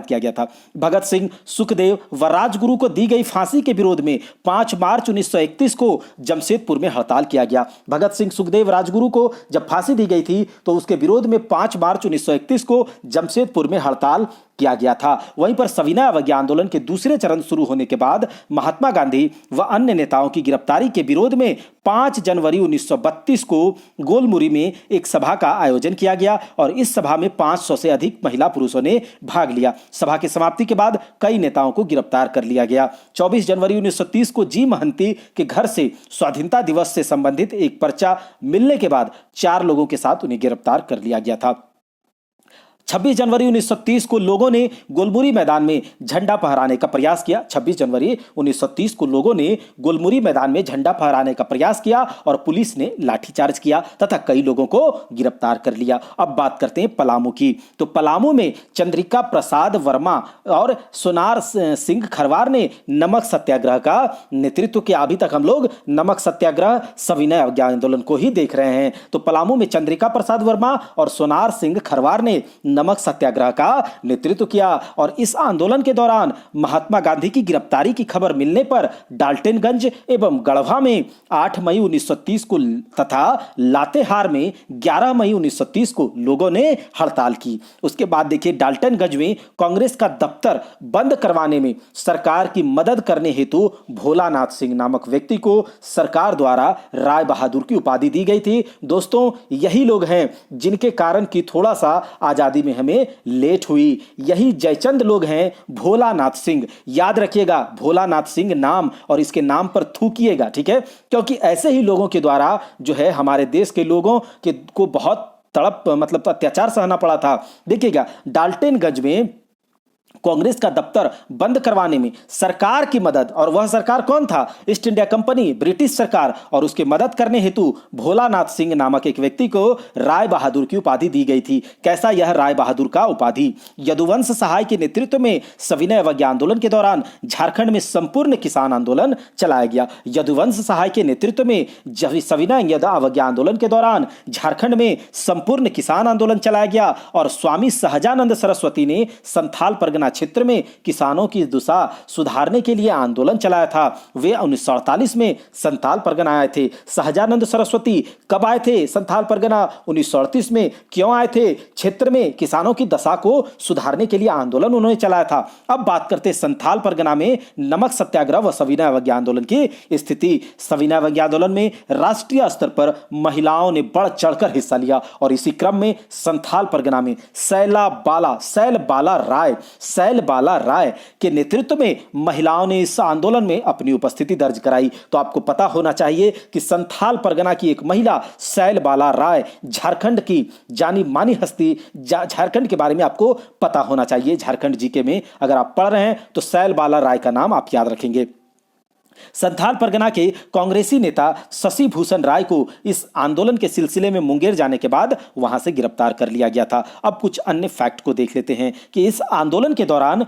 किया गया था। भगत सिंह, सुखदेव व राजगुरु को दी गई फांसी के विरोध में 5 मार्च 1931 को जमशेदपुर में हड़ताल किया गया। भगत सिंह, सुखदेव, राजगुरु को जब फांसी दी गई थी तो उसके विरोध में 5 मार्च 1931 को जमशेदपुर में हड़ताल किया गया था। वहीं पर सविनय अवज्ञा आंदोलन के दूसरे चरण शुरू होने के बाद महात्मा गांधी व अन्य नेताओं की गिरफ्तारी के विरोध में 5 जनवरी 1932 को गोलमुरी में एक सभा का आयोजन किया गया और इस सभा में 500 से अधिक महिला पुरुषों ने भाग लिया। सभा की समाप्ति के बाद कई नेताओं को गिरफ्तार कर लिया गया। 24 जनवरी 1930 को जी महंती के घर से स्वाधीनता दिवस से संबंधित एक पर्चा मिलने के बाद 4 लोगों के साथ उन्हें गिरफ्तार कर लिया गया था। 26 जनवरी 1930 को लोगों ने गोलमुरी मैदान में झंडा फहराने का प्रयास किया। 26 जनवरी 1930 को लोगों ने गोलमुरी मैदान में झंडा फहराने का प्रयास किया और पुलिस ने लाठीचार्ज किया तथा कई लोगों को गिरफ्तार कर लिया। अब बात करते हैं पलामू की। तो पलामू में चंद्रिका प्रसाद वर्मा और सोनार सिंह खरवार ने नमक सत्याग्रह का नेतृत्व किया। अभी तक हम लोग नमक सत्याग्रह, सविनय अवज्ञा आंदोलन को ही देख रहे हैं। तो पलामू में चंद्रिका प्रसाद वर्मा और सोनार सिंह खरवार ने नमक सत्याग्रह का नेतृत्व किया और इस आंदोलन के दौरान महात्मा गांधी की गिरफ्तारी की खबर मिलने पर डाल्टनगंज एवं गढ़वा में 8 मई 1930 को तथा लातेहार में 11 मई 1930 को लोगों ने हड़ताल की। उसके बाद देखिए, डाल्टनगंज में कांग्रेस का दफ्तर बंद करवाने में सरकार की मदद करने हेतु भोलानाथ सिंह नामक व्यक्ति को सरकार द्वारा राय बहादुर की उपाधि दी गई थी। दोस्तों, यही लोग हैं जिनके कारण की थोड़ा सा आजादी में हमें लेट हुई। यही जयचंद लोग हैं भोलानाथ सिंह। याद रखिएगा, भोलानाथ सिंह नाम और इसके नाम पर थूकिएगा, ठीक है, क्योंकि ऐसे ही लोगों के द्वारा जो है हमारे देश के लोगों को बहुत अत्याचार सहना पड़ा था। देखिएगा, डाल्टनगंज में कांग्रेस का दफ्तर बंद करवाने में सरकार की मदद, और वह सरकार कौन था? ईस्ट इंडिया कंपनी, ब्रिटिश सरकार, और उसकी मदद करने हेतु भोलानाथ सिंह नामक एक व्यक्ति को राय बहादुर की उपाधि दी गई थी। कैसा यह राय बहादुर का उपाधि? यदुवंश सहाय के नेतृत्व में सविनय अवज्ञा आंदोलन के दौरान झारखंड में संपूर्ण किसान आंदोलन चलाया गया। यदुवंश सहाय के नेतृत्व में सविनय अवज्ञा आंदोलन के दौरान झारखंड में संपूर्ण किसान आंदोलन चलाया गया और स्वामी सहजानंद सरस्वती ने संथाल परगना क्षेत्र में किसानों की दशा सुधारने के लिए आंदोलन चलाया था। वे 1948 में संथाल परगना आए थे। सहजानंद सरस्वती कब आए थे संथाल परगना? 1938 में। क्यों आए थे? क्षेत्र में किसानों की दशा को सुधारने के लिए आंदोलन उन्होंने चलाया था। अब बात करते हैं संथाल परगना में नमक सत्याग्रह व सविनय अवज्ञा आंदोलन की स्थिति। सविनय अवज्ञा आंदोलन में राष्ट्रीय स्तर पर महिलाओं ने बढ़ चढ़कर हिस्सा लिया और इसी क्रम में संथाल परगना में सैल बाला राय के नेतृत्व में महिलाओं ने इस आंदोलन में अपनी उपस्थिति दर्ज कराई। तो आपको पता होना चाहिए कि संथाल परगना की एक महिला सैल बाला राय झारखंड की जानी मानी हस्ती, झारखंड के बारे में आपको पता होना चाहिए। झारखंड जीके में अगर आप पढ़ रहे हैं तो सैल बाला राय का नाम आप याद रखेंगे। संथाल परगना के कांग्रेसी नेता शशि भूषण राय को इस आंदोलन के सिलसिले में मुंगेर जाने के बाद वहां से गिरफ्तार कर लिया गया था। अब कुछ अन्य फैक्ट को देख लेते हैं कि इस आंदोलन के दौरान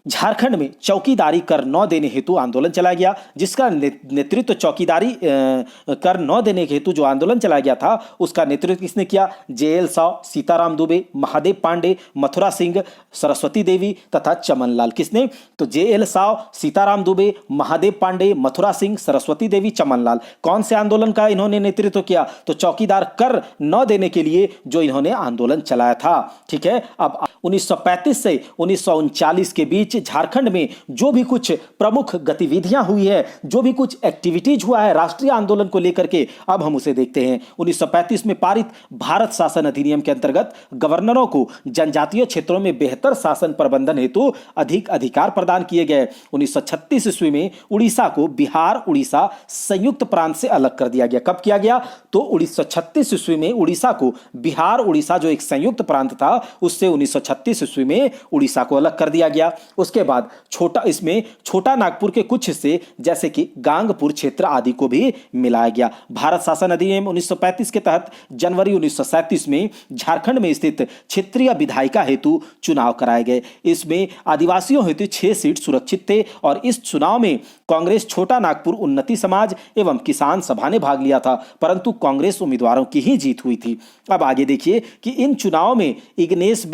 झारखंड में चौकीदारी कर न देने हेतु आंदोलन चलाया गया, जिसका नेतृत्व चौकीदारी कर न देने हेतु जो आंदोलन चलाया गया था उसका नेतृत्व किसने किया? जेएल साव, सीताराम दुबे, महादेव पांडे, मथुरा सिंह, सरस्वती देवी तथा चमन लाल। किसने? तो जेएल साव, सीताराम दुबे, महादेव पांडे, मथुरा सिंह, सरस्वती देवी, चमन लाल। कौन से आंदोलन का इन्होंने नेतृत्व किया? तो चौकीदार कर न देने के लिए जो इन्होंने आंदोलन चलाया था। ठीक है, अब 1935 से 1939 के बीच झारखंड में जो भी कुछ प्रमुख गतिविधियां हुई है, जो भी कुछ एक्टिविटीज हुआ है राष्ट्रीय आंदोलन को लेकर के, अब हम उसे देखते हैं। 1935 में पारित भारत शासन अधिनियम के अंतर्गत गवर्नरों को जनजातीय क्षेत्रों में बेहतर शासन प्रबंधन हेतु अधिक अधिकार प्रदान किए गए। 1936 ईस्वी में उड़ीसा को बिहार उड़ीसा संयुक्त प्रांत से अलग कर दिया गया। कब किया गया? तो 1936 ईस्वी में उड़ीसा को बिहार उड़ीसा जो एक संयुक्त प्रांत था उससे 1936 ईस्वी में उड़ीसा को अलग कर दिया गया। उसके बाद छोटा नागपुर के कुछ हिस्से जैसे कि गांगपुर क्षेत्र आदि को भी मिलाया गया। भारत शासन अधिनियम 1935 के तहत जनवरी 1937 में झारखंड में स्थित क्षेत्रीय विधायिका हेतु चुनाव कराए गए। इसमें आदिवासियों हेतु 6 सीट सुरक्षित थे और इस चुनाव में कांग्रेस छोटा नागपुर उन्नति समाज एवं किसान सभा ने भाग लिया था, परंतु कांग्रेस उम्मीदवारों की ही जीत हुई थी। अब आगे देखिए कि इन चुनाव में इग्नेश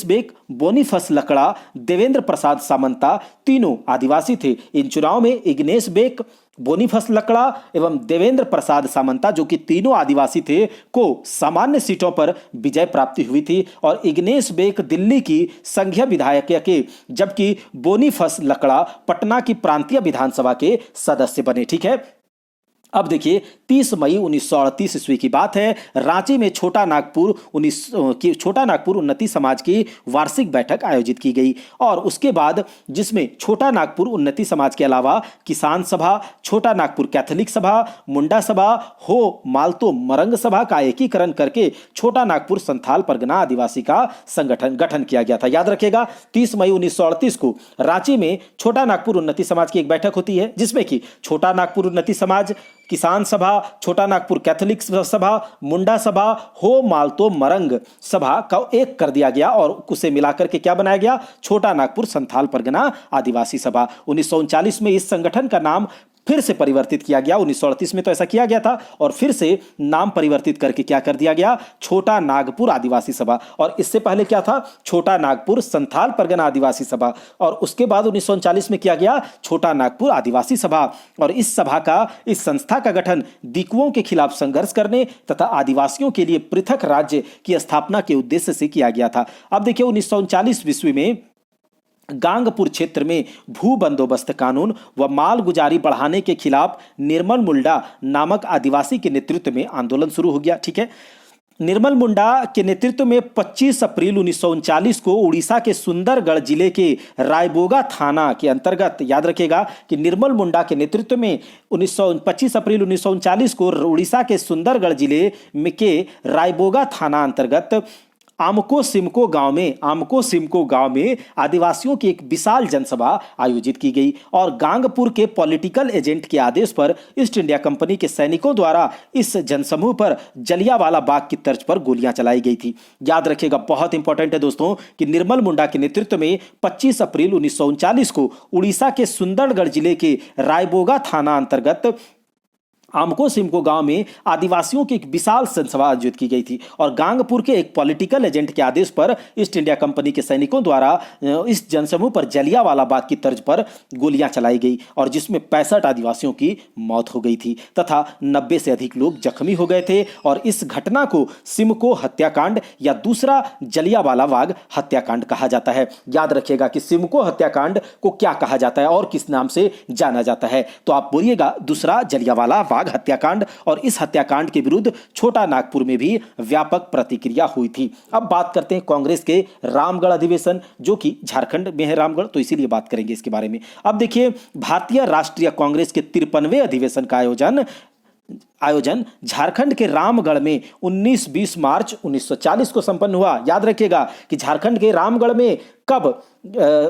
बेक, बोनीफस लकड़ा, देवेंद्र प्रसाद सामंता तीनों आदिवासी थे। इन चुनाव में इग्नेश बेक, बोनीफस लकड़ा एवं देवेंद्र प्रसाद सामंता जो कि तीनों आदिवासी थे को सामान्य सीटों पर विजय प्राप्ति हुई थी और इग्नेश बेक दिल्ली की संघीय विधायक के जबकि बोनीफस लकड़ा पटना की प्रांतीय विधानसभा के सदस्य बने। ठीक है, अब देखिए 30 मई 1938 ईस्वी की बात है। रांची में छोटा नागपुर उन्नति समाज की वार्षिक बैठक आयोजित की गई और उसके बाद जिसमें छोटा नागपुर उन्नति समाज के अलावा किसान सभा, छोटा नागपुर कैथोलिक सभा, मुंडा सभा, हो मालतो मरंग सभा का एकीकरण करके छोटा नागपुर संथाल परगना आदिवासी का गठन किया गया था। याद रखिएगा 30 मई 1938 को रांची में छोटा नागपुर उन्नति समाज की एक बैठक होती है जिसमें कि छोटा नागपुर उन्नति समाज, किसान सभा, छोटा नागपुर कैथोलिक सभा, मुंडा सभा, हो मालतो मरंग सभा का एक कर दिया गया और उसे मिलाकर के क्या बनाया गया, छोटा नागपुर संथाल परगना आदिवासी सभा। 1939 में इस संगठन का नाम फिर से परिवर्तित किया गया। 1938 में तो ऐसा किया गया था और फिर से नाम परिवर्तित करके क्या कर दिया गया, छोटा नागपुर आदिवासी सभा। और इससे पहले क्या था, छोटा नागपुर संथाल परगना आदिवासी सभा और उसके बाद 1939 में किया गया छोटा नागपुर आदिवासी सभा। और इस संस्था का गठन दिकुओं के खिलाफ संघर्ष करने तथा आदिवासियों के लिए पृथक राज्य की स्थापना के उद्देश्य से किया गया था। अब देखिए 1939 ईस्वी में गांगपुर क्षेत्र में भू बंदोबस्त कानून व माल गुजारी बढ़ाने के खिलाफ निर्मल मुंडा नामक आदिवासी के नेतृत्व में आंदोलन शुरू हो गया। ठीक है, निर्मल मुंडा के नेतृत्व में 25 अप्रैल 1939 को उड़ीसा के सुंदरगढ़ जिले के रायबोगा थाना के अंतर्गत, याद रखिएगा कि निर्मल मुंडा के नेतृत्व में 25 अप्रैल 1939 को उड़ीसा के सुंदरगढ़ जिले में के रायबोगा थाना अंतर्गत आमको सिमको गांव में आदिवासियों की एक विशाल जनसभा आयोजित की गई और गांगपुर के पॉलिटिकल एजेंट के आदेश पर ईस्ट इंडिया कंपनी के सैनिकों द्वारा इस जनसमूह पर जलियांवाला बाग की तर्ज पर गोलियां चलाई गई थी। याद रखिएगा, बहुत इंपॉर्टेंट है दोस्तों कि निर्मल मुंडा के नेतृत्व में 25 अप्रैल 1939 को उड़ीसा के सुंदरगढ़ जिले के रायबोगा थाना अंतर्गत आमको सिमको गांव में आदिवासियों की एक विशाल जनसभा आयोजित की गई थी और गांगपुर के एक पॉलिटिकल एजेंट के आदेश पर ईस्ट इंडिया कंपनी के सैनिकों द्वारा इस जनसमूह पर जलियांवाला बाग की तर्ज पर गोलियां चलाई गई और जिसमें 65 आदिवासियों की मौत हो गई थी तथा 90 से अधिक लोग जख्मी हो गए थे और इस घटना को सिमको हत्याकांड या दूसरा जलियांवाला बाग हत्याकांड कहा जाता है। याद रखिएगा कि सिमको हत्याकांड को क्या कहा जाता है और किस नाम से जाना जाता है, तो आप बोलिएगा दूसरा जलियांवाला बाग हत्याकांड। और इस हत्याकांड के विरुद्ध छोटा नागपुर में भी व्यापक प्रतिक्रिया हुई थी। अब बात करते हैं कांग्रेस के रामगढ़ अधिवेशन, जो कि झारखंड में है रामगढ़, तो इसीलिए बात करेंगे इसके बारे में। अब देखिए भारतीय राष्ट्रीय कांग्रेस के 53वें अधिवेशन का आयोजन झारखंड के रामगढ़ में 19-20 मार्च 1940 को संपन्न हुआ। याद रखिएगा कि झारखंड के रामगढ़ में कब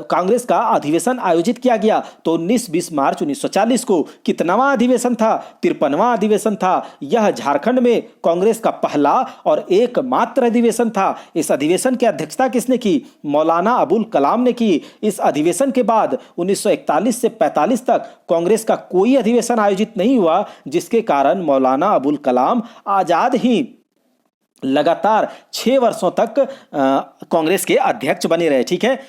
कांग्रेस का अधिवेशन आयोजित किया गया, तो 19-20 मार्च 1940 को कितनावां अधिवेशन था, 53वां अधिवेशन था। यह झारखंड में कांग्रेस का पहला और एकमात्र अधिवेशन था। इस अधिवेशन की अध्यक्षता किसने की, मौलाना अबुल कलाम ने की। इस अधिवेशन के बाद 1941 से 45 तक कांग्रेस का कोई अधिवेशन आयोजित नहीं हुआ, जिसके कारण मौलाना अबुल कलाम आजाद ही लगातार 6 वर्षों तक कांग्रेस के अध्यक्ष बने रहे। ठीक है,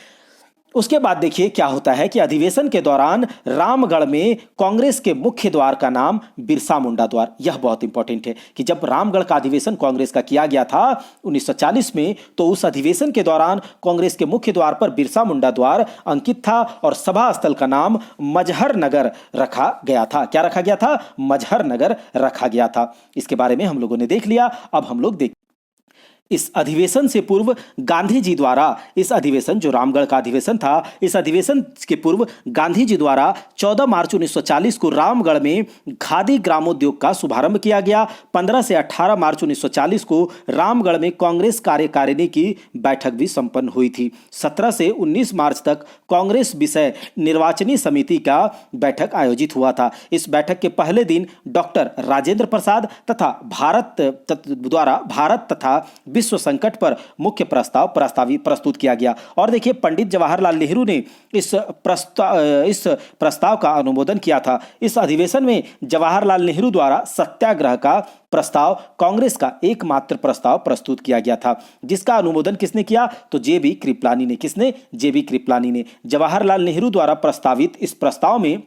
उसके बाद देखिए क्या होता है कि अधिवेशन के दौरान रामगढ़ में कांग्रेस के मुख्य द्वार का नाम बिरसा मुंडा द्वार, यह बहुत इंपॉर्टेंट है कि जब रामगढ़ का अधिवेशन कांग्रेस का किया गया था 1940 में, तो उस अधिवेशन के दौरान कांग्रेस के मुख्य द्वार पर बिरसा मुंडा द्वार अंकित था और सभा स्थल का नाम मजहर नगर रखा गया था। क्या रखा गया था, मजहर नगर रखा गया था। इसके बारे में हम लोगों ने देख लिया। अब हम लोग इस अधिवेशन से पूर्व गांधी जी द्वारा, इस अधिवेशन जो रामगढ़ का अधिवेशन था, इस अधिवेशन के पूर्व गांधी जी द्वारा 14 मार्च 1940 को रामगढ़ में खादी ग्रामोद्योग का शुभारंभ किया गया। 15 से 18 मार्च 1940 को रामगढ़ में कांग्रेस कार्यकारिणी की बैठक भी संपन्न हुई थी। 17 से 19 मार्च तक कांग्रेस विषय निर्वाचनी समिति का बैठक आयोजित हुआ था। इस बैठक के पहले दिन डॉक्टर राजेंद्र प्रसाद तथा भारत तथा विश्व संकट पर मुख्य प्रस्तुत किया गया। और देखिए, पंडित जवाहरलाल नेहरू ने इस प्रस्ताव का अनुमोदन किया था। इस अधिवेशन में जवाहरलाल नेहरू द्वारा सत्याग्रह का प्रस्ताव कांग्रेस का एकमात्र प्रस्ताव प्रस्तुत किया गया था, जिसका अनुमोदन किसने किया? तो जेबी कृपलानी ने। किसने? जेबी कृपलानी ने। जवाहरलाल नेहरू द्वारा प्रस्तावित इस प्रस्ताव में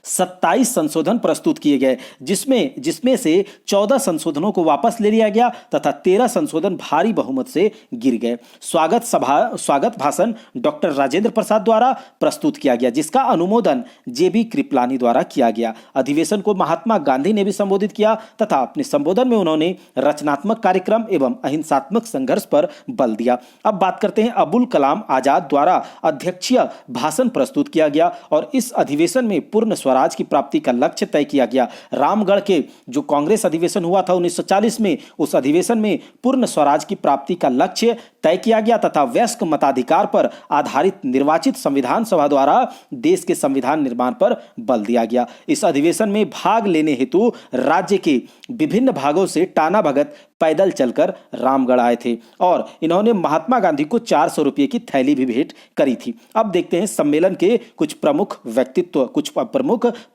27 संशोधन प्रस्तुत किए गए, जिसमें से 14 संशोधनों को वापस ले लिया गया तथा 13 संशोधन भारी बहुमत से गिर गए। स्वागत भाषण डॉक्टर राजेंद्र प्रसाद द्वारा प्रस्तुत किया गया, जिसका अनुमोदन जेबी कृपलानी द्वारा किया गया। अधिवेशन को महात्मा गांधी ने भी संबोधित किया तथा अपने संबोधन में उन्होंने रचनात्मक कार्यक्रम एवं अहिंसात्मक संघर्ष पर बल दिया। अब बात करते हैं, अबुल कलाम आजाद द्वारा अध्यक्षीय भाषण प्रस्तुत किया गया और इस अधिवेशन में पूर्ण स्वराज की प्राप्ति का लक्ष्य तय किया गया। रामगढ़ के जो कांग्रेस अधिवेशन हुआ था 1940 में, उस अधिवेशन में पूर्ण स्वराज की प्राप्ति का लक्ष्य तय किया गया तथा वयस्क मताधिकार पर आधारित निर्वाचित संविधान सभा द्वारा देश के संविधान निर्माण पर बल दिया गया। इस अधिवेशन में भाग लेने हेतु राज्य के विभिन्न भागों से टाना भगत पैदल चलकर रामगढ़ आए थे और इन्होंने महात्मा गांधी को 400 रुपये की थैली भी भेंट करी थी। अब देखते हैं सम्मेलन के कुछ प्रमुख व्यक्तित्व, कुछ प्रमुख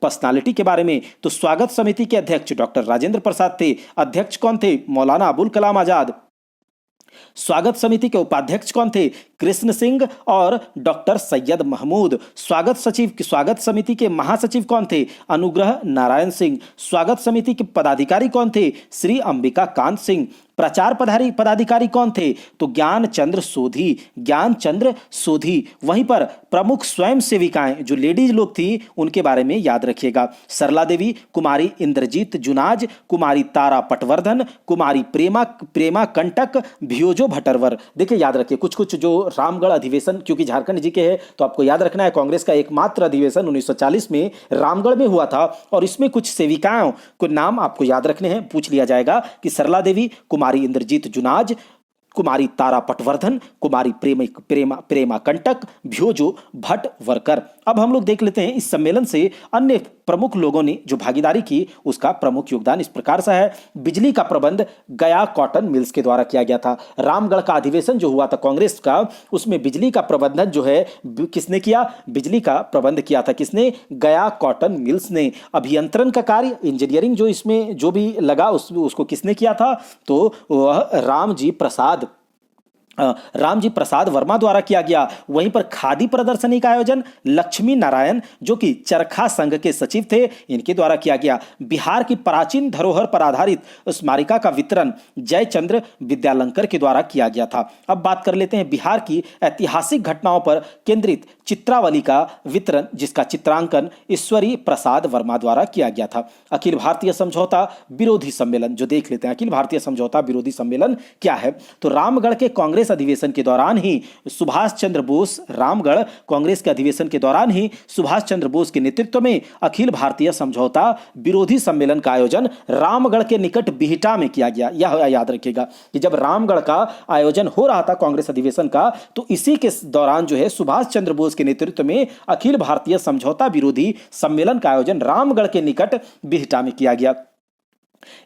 पर्सनालिटी के बारे में। तो स्वागत समिति के अध्यक्ष डॉक्टर राजेंद्र प्रसाद थे। अध्यक्ष कौन थे? मौलाना अबुल कलाम आजाद। स्वागत समिति के उपाध्यक्ष कौन थे? कृष्ण सिंह और डॉक्टर सैयद महमूद। स्वागत समिति के महासचिव कौन थे? अनुग्रह नारायण सिंह। स्वागत समिति के पदाधिकारी कौन थे? श्री अंबिका कांत सिंह। प्रचार पदाधिकारी कौन थे? तो ज्ञानचंद्र सोधी। वहीं पर प्रमुख स्वयं सेविकाएं जो लेडीज लोग थी, उनके बारे में याद रखिएगा। सरला देवी, कुमारी इंद्रजीत जुनाज, कुमारी तारा पटवर्धन, कुमारी प्रेमा कंटक, भियोजो भटरवर। देखिए, याद रखिए कुछ जो रामगढ़ अधिवेशन, क्योंकि झारखंड जी के है तो आपको याद रखना है, कांग्रेस का एकमात्र अधिवेशन 1940 में रामगढ़ में हुआ था और इसमें कुछ सेविकाओं को नाम आपको याद रखने हैं। पूछ लिया जाएगा कि सरला देवी, कुमारी इंद्रजीत जुनाज, कुमारी तारा पटवर्धन, कुमारी प्रेमा कंटक, भ्योजो भटवर्कर। अब हम लोग देख लेते हैं इस सम्मेलन से अन्य प्रमुख लोगों ने जो भागीदारी की, उसका प्रमुख योगदान इस प्रकार से है। बिजली का प्रबंध गया कॉटन मिल्स के द्वारा किया गया था। रामगढ़ का अधिवेशन जो हुआ था कांग्रेस का, उसमें बिजली का प्रबंधन जो है किसने किया? बिजली का प्रबंध किया था किसने? गया कॉटन मिल्स ने। अभियंत्रण का कार्य, इंजीनियरिंग जो इसमें जो भी लगा उसको किसने किया था? तो वह रामजी प्रसाद वर्मा द्वारा किया गया। वहीं पर खादी प्रदर्शनी का आयोजन लक्ष्मी नारायण, जो कि चरखा संघ के सचिव थे, इनके द्वारा किया गया। बिहार की प्राचीन धरोहर पर आधारित स्मारिका का वितरण जयचंद्र विद्यालंकर के द्वारा किया गया था। अब बात कर लेते हैं बिहार की ऐतिहासिक घटनाओं पर केंद्रित चित्रावली का वितरण, जिसका चित्रांकन ईश्वरी प्रसाद वर्मा द्वारा किया गया था। अखिल भारतीय समझौता विरोधी सम्मेलन, जो देख लेते हैं अखिल भारतीय समझौता विरोधी सम्मेलन क्या है? तो रामगढ़ के कांग्रेस अधिवेशन के दौरान ही सुभाष चंद्र बोस, रामगढ़ कांग्रेस के अधिवेशन के दौरान ही सुभाष चंद्र बोस के नेतृत्व में अखिल भारतीय समझौता विरोधी सम्मेलन का आयोजन रामगढ़ के निकट बिहटा में किया गया। यह याद रखिएगा कि जब रामगढ़ का आयोजन हो रहा था कांग्रेस अधिवेशन का, तो इसी के दौरान जो है सुभाष चंद्र बोस के नेतृत्व में अखिल भारतीय समझौता विरोधी सम्मेलन का आयोजन रामगढ़ के निकट बिहटा में किया गया।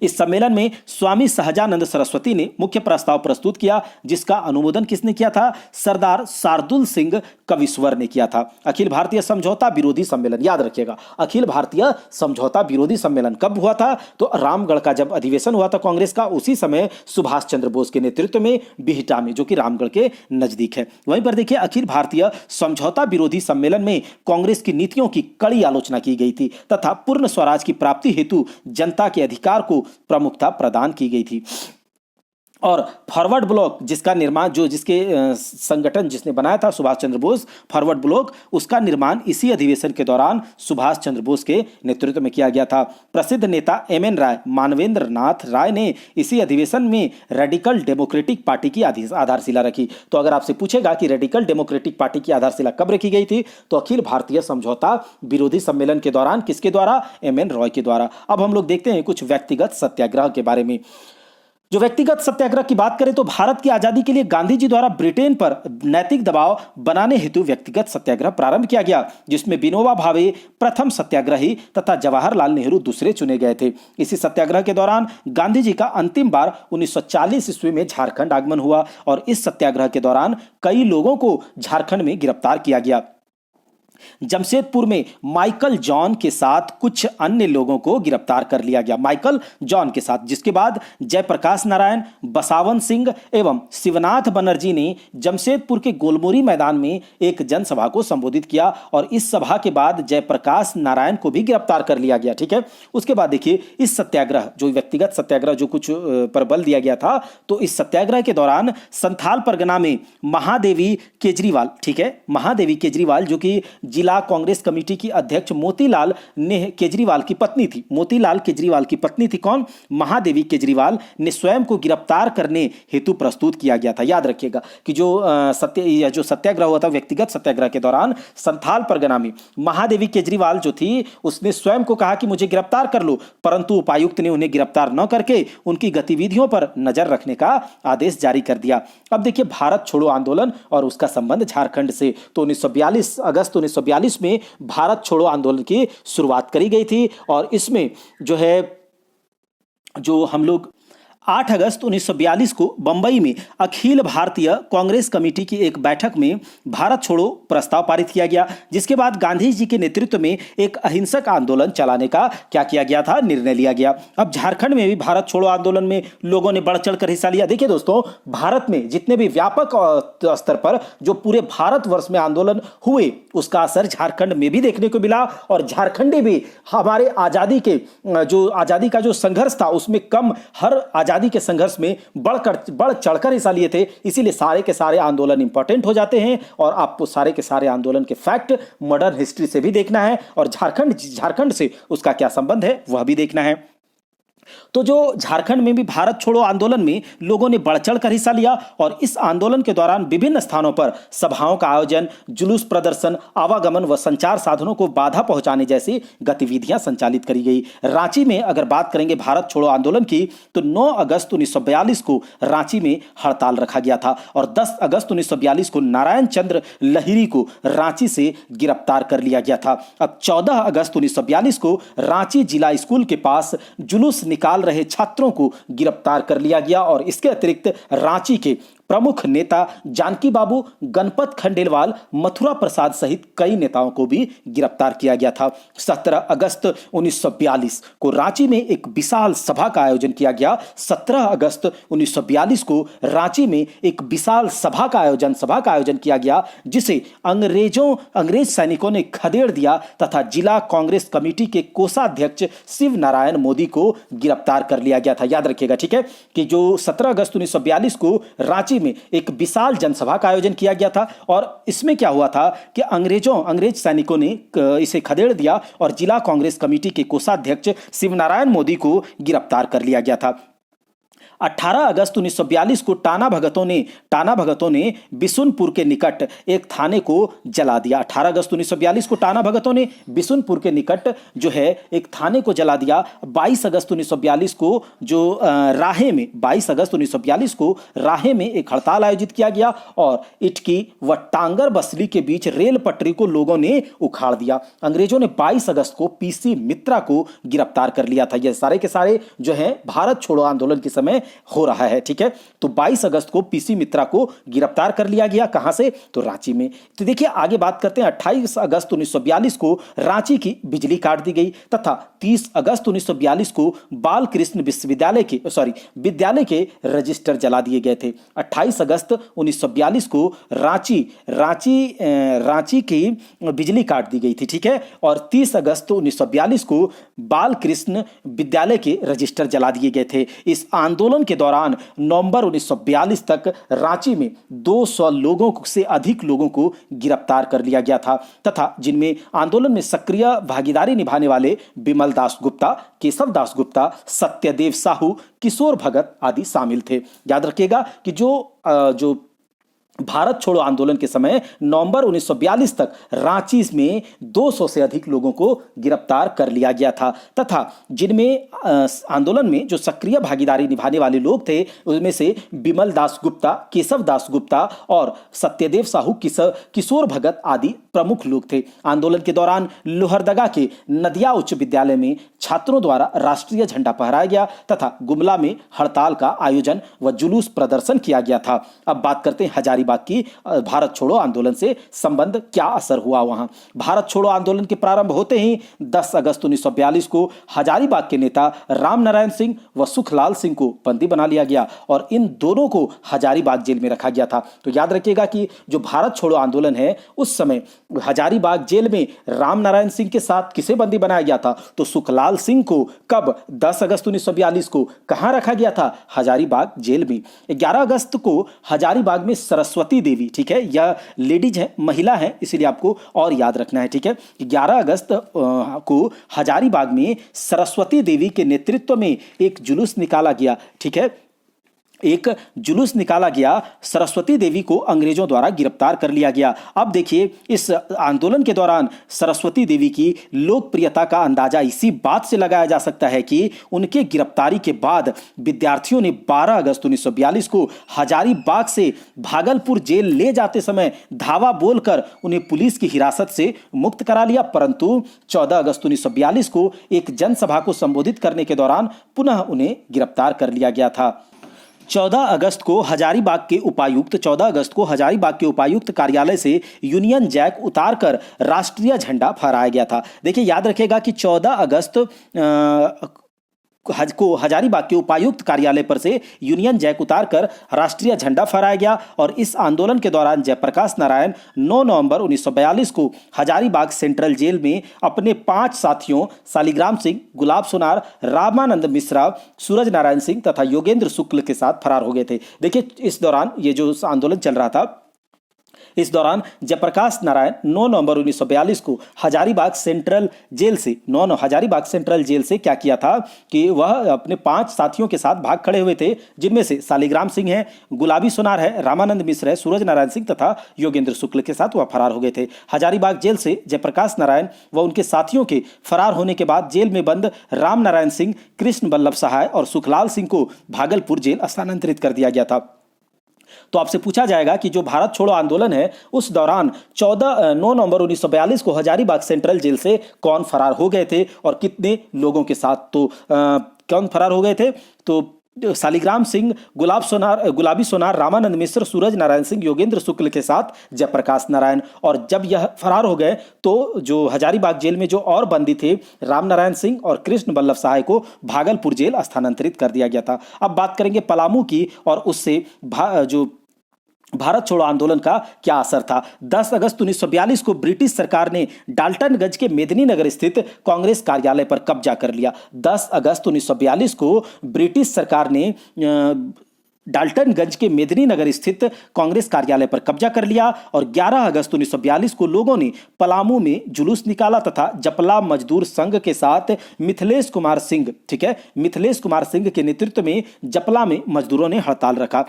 इस सम्मेलन में स्वामी सहजानंद सरस्वती ने मुख्य प्रस्ताव प्रस्तुत किया, जिसका अनुमोदन किसने किया था? सरदार शार्दुल सिंह कविश्वर ने किया था। अखिल भारतीय समझौता विरोधी सम्मेलन, याद रखिएगा अखिल भारतीय समझौता विरोधी सम्मेलन कब हुआ था? तो रामगढ़ का जब अधिवेशन हुआ था कांग्रेस का, उसी समय सुभाष चंद्र बोस के नेतृत्व में बिहटा में, जो कि रामगढ़ के नजदीक है। वहीं पर देखिए अखिल भारतीय समझौता विरोधी सम्मेलन में कांग्रेस की नीतियों की कड़ी आलोचना की गई थी तथा पूर्ण स्वराज की प्राप्ति हेतु जनता के अधिकार को प्रमुखता प्रदान की गई थी। और फॉरवर्ड ब्लॉक जिसका निर्माण जिसके संगठन जिसने बनाया था सुभाष चंद्र बोस, फॉरवर्ड ब्लॉक, उसका निर्माण इसी अधिवेशन के दौरान सुभाष चंद्र बोस के नेतृत्व में किया गया था। प्रसिद्ध नेता एम.एन. राय, मानवेंद्र नाथ राय ने इसी अधिवेशन में रेडिकल डेमोक्रेटिक पार्टी की आधारशिला रखी। तो अगर आपसे पूछेगा कि रेडिकल डेमोक्रेटिक पार्टी की आधारशिला कब रखी गई थी, तो अखिल भारतीय समझौता विरोधी सम्मेलन के दौरान। किसके द्वारा? एम.एन. रॉय के द्वारा। अब हम लोग देखते हैं कुछ व्यक्तिगत सत्याग्रह के बारे में। जो व्यक्तिगत सत्याग्रह की बात करें तो भारत की आजादी के लिए गांधी जी द्वारा ब्रिटेन पर नैतिक दबाव बनाने हेतु व्यक्तिगत सत्याग्रह प्रारंभ किया गया, जिसमें विनोबा भावे प्रथम सत्याग्रही तथा जवाहरलाल नेहरू दूसरे चुने गए थे। इसी सत्याग्रह के दौरान गांधी जी का अंतिम बार 1940 ईस्वी में झारखंड आगमन हुआ और इस सत्याग्रह के दौरान कई लोगों को झारखंड में गिरफ्तार किया गया। जमशेदपुर में माइकल जॉन के साथ कुछ अन्य लोगों को गिरफ्तार कर लिया गया, माइकल जॉन के साथ, जिसके बाद जयप्रकाश नारायण, बसावन सिंह एवं शिवनाथ बनर्जी ने जमशेदपुर के गोलमुरी मैदान में एक जनसभा को संबोधित किया और इस सभा के बाद जयप्रकाश नारायण को भी गिरफ्तार कर लिया गया। ठीक है, उसके बाद देखिए इस सत्याग्रह, जो व्यक्तिगत सत्याग्रह जो कुछ पर बल दिया गया था, तो इस सत्याग्रह के दौरान संथाल परगना में महादेवी केजरीवाल, ठीक है, महादेवी केजरीवाल जो कि जिला कांग्रेस कमेटी की अध्यक्ष मोतीलाल केजरीवाल की पत्नी थी, मोतीलाल केजरीवाल की पत्नी थी कौन? महादेवी केजरीवाल ने स्वयं को गिरफ्तार करने हेतु प्रस्तुत किया गया था। याद रखिएगा कि जो सत्याग्रह हुआ था व्यक्तिगत सत्याग्रह के दौरान संथाल परगना में महादेवी केजरीवाल जो थी उसने स्वयं को कहा कि मुझे गिरफ्तार कर लो, परंतु उपायुक्त ने उन्हें गिरफ्तार न करके उनकी गतिविधियों पर नजर रखने का आदेश जारी कर दिया। अब देखिए भारत छोड़ो आंदोलन और उसका संबंध झारखंड से। तो 1942 अगस्त 1942 में भारत छोड़ो आंदोलन की शुरुआत करी गई थी और इसमें जो हम लोग 8 अगस्त 1942 को बंबई में अखिल भारतीय कांग्रेस कमेटी की एक बैठक में भारत छोड़ो प्रस्ताव पारित किया गया, जिसके बाद गांधी जी के नेतृत्व में एक अहिंसक आंदोलन चलाने का क्या किया गया था? निर्णय लिया गया। अब झारखंड में भी भारत छोड़ो आंदोलन में लोगों ने बढ़ चढ़कर हिस्सा लिया। देखिए दोस्तों, भारत में जितने भी व्यापक स्तर पर जो पूरे भारतवर्ष में आंदोलन हुए उसका असर झारखंड में भी देखने को मिला और झारखंडी भी हमारे आजादी का जो संघर्ष था उसमें कम हर आजादी के संघर्ष में बढ़ चढ़कर हिस्सा लिए थे। इसीलिए सारे के सारे आंदोलन इंपॉर्टेंट हो जाते हैं और आपको सारे के सारे आंदोलन के फैक्ट मॉडर्न हिस्ट्री से भी देखना है और झारखंड से उसका क्या संबंध है वह भी देखना है। तो जो झारखंड में भी भारत छोड़ो आंदोलन में लोगों ने बढ़ चढ़कर हिस्सा लिया और इस आंदोलन के दौरान विभिन्न स्थानों पर सभाओं का आयोजन, जुलूस प्रदर्शन, आवागमन व संचार साधनों को बाधा पहुंचाने जैसी गतिविधियां संचालित करी गई। रांची में अगर बात करेंगे भारत छोड़ो आंदोलन की तो 9 अगस्त 1942 को रांची में हड़ताल रखा गया था और 10 अगस्त 1942 को नारायण चंद्र लहिरी को रांची से गिरफ्तार कर लिया गया था। अब 14 अगस्त 1942 को रांची जिला स्कूल के पास जुलूस निकाल रहे छात्रों को गिरफ्तार कर लिया गया और इसके अतिरिक्त रांची के प्रमुख नेता जानकी बाबू, गणपत खंडेलवाल, मथुरा प्रसाद सहित कई नेताओं को भी गिरफ्तार किया गया था। 17 अगस्त 1942 को रांची में एक विशाल सभा का आयोजन किया गया। 17 अगस्त 1942 को रांची में एक विशाल सभा का आयोजन किया गया जिसे अंग्रेज सैनिकों ने खदेड़ दिया तथा जिला कांग्रेस कमेटी के कोषाध्यक्ष शिव नारायण मोदी को गिरफ्तार कर लिया गया था। याद रखिएगा, ठीक है, कि जो 17 अगस्त 1942 को रांची में एक विशाल जनसभा का आयोजन किया गया था और इसमें क्या हुआ था कि अंग्रेज सैनिकों ने इसे खदेड़ दिया और जिला कांग्रेस कमेटी के कोषाध्यक्ष शिवनारायण मोदी को गिरफ्तार कर लिया गया था। 18 अगस्त 1942 को टाना भगतों ने बिशुनपुर के निकट एक थाने को जला दिया। 18 अगस्त 1942 को टाना भगतों ने बिशुनपुर के निकट जो है एक थाने को जला दिया। 22 अगस्त 1942 को राहे में एक हड़ताल आयोजित किया गया और इटकी व टांगर बसली के बीच रेल पटरी को लोगों ने उखाड़ दिया। अंग्रेजों ने 22 अगस्त को पीसी मित्रा को गिरफ्तार कर लिया था। ये सारे के सारे जो है भारत छोड़ो आंदोलन के समय हो रहा है, ठीक है। तो 22 अगस्त को पीसी मित्रा को गिरफ्तार कर लिया गया, कहां से? तो रांची में। तो देखिए आगे बात करते हैं। 28 अगस्त 1942 को रांची की बिजली काट दी गई तथा 30 अगस्त 1942 को बाल कृष्ण विद्यालय के रजिस्टर जला दिए गए थे। 28 अगस्त 1942 को रांची की बिजली काट दी गई थी, ठीक है। और 30 अगस्त 1942 को बाल कृष्ण विद्यालय के रजिस्टर जला दिए गए थे। इस आंदोलन आंदोलन के दौरान नवंबर 1942 तक रांची में 200 लोगों से अधिक लोगों को गिरफ्तार कर लिया गया था तथा जिनमें आंदोलन में सक्रिय भागीदारी निभाने वाले बिमल दास गुप्ता, केशव दास गुप्ता, सत्यदेव साहू, किशोर भगत आदि शामिल थे। याद रखिएगा कि जो भारत छोड़ो आंदोलन के समय नवंबर 1942 तक रांची में 200 से अधिक लोगों को गिरफ्तार कर लिया गया था तथा जिनमें आंदोलन में जो सक्रिय भागीदारी निभाने वाले लोग थे उनमें से बिमल दास गुप्ता, केशव दास गुप्ता और सत्यदेव साहू, किशोर भगत आदि प्रमुख लोग थे। आंदोलन के दौरान लोहरदगा के नदिया उच्च विद्यालय में छात्रों द्वारा राष्ट्रीय झंडा फहराया गया तथा गुमला में हड़ताल का आयोजन व जुलूस प्रदर्शन किया गया था। अब बात करते हैं हजारीबाग की। भारत छोड़ो आंदोलन से संबंध क्या असर हुआ वहां। भारत छोड़ो आंदोलन के प्रारंभ होते ही 10 अगस्त 1942 को हजारीबाग के नेता राम नारायण सिंह व सुखलाल सिंह को बंदी बना लिया गया और इन दोनों को हजारीबाग जेल में रखा गया था। तो याद रखिएगा कि जो भारत छोड़ो आंदोलन है उस समय हजारीबाग जेल में राम नारायण सिंह के साथ किसे बंदी बनाया गया था, तो सुखलाल सिंह को कब 10 अगस्त 1942 को कहां रखा गया था, हजारीबाग जेल में। 11 अगस्त को हजारीबाग में सरस्वती देवी, ठीक है, यह लेडीज है, महिला है, इसीलिए आपको और याद रखना है, ठीक है। 11 अगस्त को हजारीबाग में सरस्वती देवी के नेतृत्व में एक जुलूस निकाला गया, ठीक है, एक जुलूस निकाला गया। सरस्वती देवी को अंग्रेजों द्वारा गिरफ्तार कर लिया गया। अब देखिए इस आंदोलन के दौरान सरस्वती देवी की लोकप्रियता का अंदाजा इसी बात से लगाया जा सकता है कि उनके गिरफ्तारी के बाद विद्यार्थियों ने 12 अगस्त 1942 को हजारीबाग से भागलपुर जेल ले जाते समय धावा बोलकर उन्हें पुलिस की हिरासत से मुक्त करा लिया, परंतु 14 अगस्त 1942 को एक जनसभा को संबोधित करने के दौरान पुनः उन्हें गिरफ्तार कर लिया गया था। 14 अगस्त को हजारीबाग के उपायुक्त कार्यालय से यूनियन जैक उतारकर राष्ट्रीय झंडा फहराया गया था। देखिए याद रखिएगा कि 14 अगस्त को हजारीबाग के उपायुक्त कार्यालय पर से यूनियन जैक उतारकर राष्ट्रीय झंडा फहराया गया और इस आंदोलन के दौरान जयप्रकाश नारायण 9 नवंबर 1942 को हजारीबाग सेंट्रल जेल में अपने 5 साथियों शालिग्राम सिंह, गुलाब सोनार, रामानंद मिश्रा, सूरज नारायण सिंह तथा योगेंद्र शुक्ल के साथ फरार हो गए थे। देखिए इस दौरान ये जो आंदोलन चल रहा था, इस दौरान जयप्रकाश नारायण 9 नवंबर 1942 को हजारीबाग सेंट्रल जेल से क्या किया था कि वह अपने 5 साथियों के साथ भाग खड़े हुए थे, जिनमें से शालिग्राम सिंह है, गुलाबी सोनार है, रामानंद मिश्र है, सूरज नारायण सिंह तथा योगेंद्र शुक्ल के साथ वह फरार हो गए थे। हजारीबाग जेल से जयप्रकाश नारायण व उनके साथियों के फरार होने के बाद जेल में बंद राम नारायण सिंह, कृष्ण बल्लभ सहाय और सुखलाल सिंह को भागलपुर जेल स्थानांतरित कर दिया गया था। तो आपसे पूछा जाएगा कि जो भारत छोड़ो आंदोलन है उस दौरान 9 नवंबर 1942 को हजारीबाग सेंट्रल जेल से कौन फरार हो गए थे और कितने लोगों के साथ, तो कौन फरार हो गए थे, तो शालिग्राम सिंह, गुलाबी सोनार, रामानंद मिश्र, सूरज नारायण सिंह, योगेंद्र शुक्ल के साथ जयप्रकाश नारायण। और जब यह फरार हो गए तो जो हजारीबाग जेल में जो और बंदी थे राम नारायण सिंह और कृष्ण बल्लभ सहाय को भागलपुर जेल स्थानांतरित कर दिया गया था। अब बात करेंगे पलामू की और उससे जो भारत छोड़ो आंदोलन का क्या असर था। 10 अगस्त 1942 को ब्रिटिश सरकार ने डाल्टनगंज के मेदिनीनगर स्थित कांग्रेस कार्यालय पर कब्जा कर लिया। 10 अगस्त 1942 को ब्रिटिश सरकार ने डाल्टनगंज के मेदिनीनगर स्थित कांग्रेस कार्यालय पर कब्जा कर लिया और 11 अगस्त 1942 को लोगों ने पलामू में जुलूस निकाला तथा जपला मजदूर संघ के साथ मिथिलेश कुमार सिंह, ठीक है, मिथिलेश कुमार सिंह के नेतृत्व में जपला में मजदूरों ने हड़ताल रखा।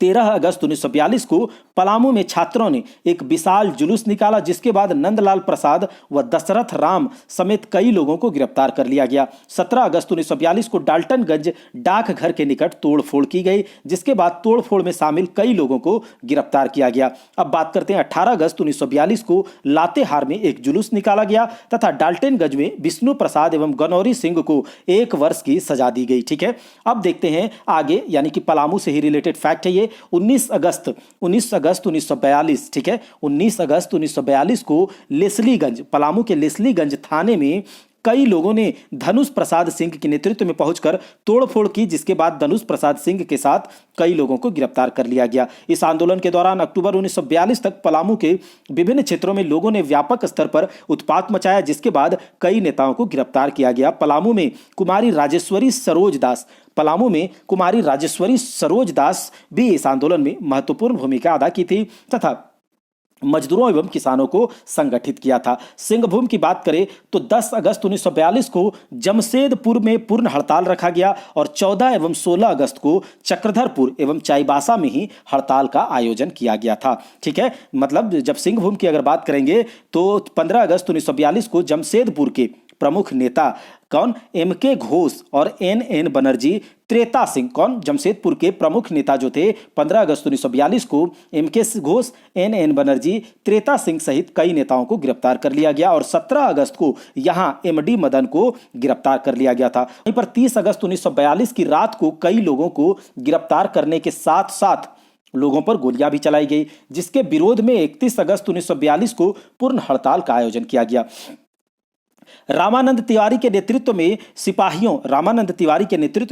13 अगस्त 1942 को पलामू में छात्रों ने एक विशाल जुलूस निकाला, जिसके बाद नंदलाल प्रसाद व दशरथ राम समेत कई लोगों को गिरफ्तार कर लिया गया। 17 अगस्त 1942 को डाल्टनगंज डाकघर के निकट तोड़फोड़ की गई, जिसके बाद तोड़फोड़ में शामिल कई लोगों को गिरफ्तार किया गया। अब बात करते हैं 18 अगस्त 1942 को लातेहार में एक जुलूस निकाला गया तथा डाल्टनगंज में विष्णु प्रसाद एवं गनौरी सिंह को 1 वर्ष की सजा दी गई। ठीक है, अब देखते हैं आगे, यानी कि पलामू से ही रिलेटेड फैक्ट है ये। 19 अगस्त 1942, ठीक है, 19 अगस्त 1942 को लेस्लीगंज, पलामू के लेस्लीगंज थाने में कई लोगों ने धनुष प्रसाद सिंह के नेतृत्व में पहुंचकर तोड़फोड़ की, जिसके बाद धनुष प्रसाद सिंह के साथ कई लोगों को गिरफ्तार कर लिया गया। इस आंदोलन के दौरान अक्टूबर 1942 तक पलामू के विभिन्न क्षेत्रों में लोगों ने व्यापक स्तर पर उत्पात मचाया, जिसके बाद कई नेताओं को गिरफ्तार किया गया। पलामू में कुमारी राजेश्वरी सरोज दास भी इस आंदोलन में महत्वपूर्ण भूमिका अदा की थी तथा मजदूरों एवं किसानों को संगठित किया था। सिंहभूम की बात करें तो 10 अगस्त 1942 को जमशेदपुर में पूर्ण हड़ताल रखा गया और 14 एवं 16 अगस्त को चक्रधरपुर एवं चाईबासा में ही हड़ताल का आयोजन किया गया था। ठीक है, मतलब जब सिंहभूम की अगर बात करेंगे तो 15 अगस्त 1942 को जमशेदपुर के प्रमुख नेता कौन, एम.के. घोष और एन.एन. बनर्जी, त्रेता सिंह, कौन, जमशेदपुर के प्रमुख नेता जो थे 15 अगस्त 1942 को एम.के. घोष, एन.एन. बनर्जी, त्रेता सिंह सहित कई नेताओं को गिरफ्तार कर लिया गया और 17 अगस्त को यहां एम.डी. मदन को गिरफ्तार कर लिया गया था। वहीं पर 30 अगस्त 1942 की रात को कई लोगों को गिरफ्तार करने के साथ साथ लोगों पर गोलियां भी चलाई गई, जिसके विरोध में 31 अगस्त 1942 को पूर्ण हड़ताल का आयोजन किया गया। रामानंद तिवारी के नेतृत्व में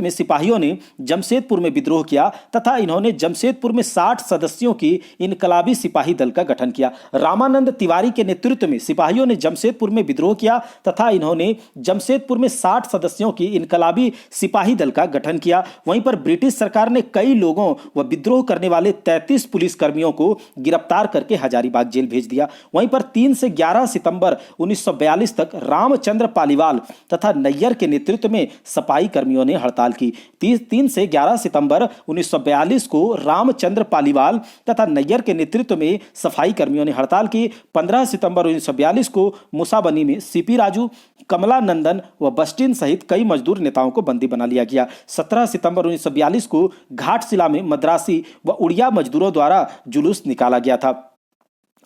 सिपाहियों ने जमशेदपुर में विद्रोह किया तथा इन्होंने जमशेदपुर में 60 सदस्यों की इनकलाबी सिपाही दल का गठन किया। रामानंद तिवारी के नेतृत्व में सिपाहियों ने जमशेदपुर में विद्रोह किया तथा इन्होंने जमशेदपुर में 60 सदस्यों की इनकलाबी सिपाही दल का गठन किया। वहीं पर ब्रिटिश सरकार ने कई लोगों व विद्रोह करने वाले 33 पुलिस कर्मियों को गिरफ्तार करके हजारीबाग जेल भेज दिया। वहीं पर 3 से 11 सितंबर 1942 तक रामचंद्र पालीवाल तथा नैयर के नेतृत्व में सफाई कर्मियों ने हड़ताल की। 3 से 11 सितंबर 1942 को रामचंद्र पालीवाल तथा नैयर के नेतृत्व में सफाई कर्मियों ने हड़ताल की। 15 सितंबर 1942 को मुसाबनी में सीपी राजू, कमला नंदन व बस्टिन सहित कई मजदूर नेताओं को बंदी बना लिया गया। 17 सितंबर 1942 को घाटशिला में मद्रासी व उड़िया मजदूरों द्वारा जुलूस निकाला गया था।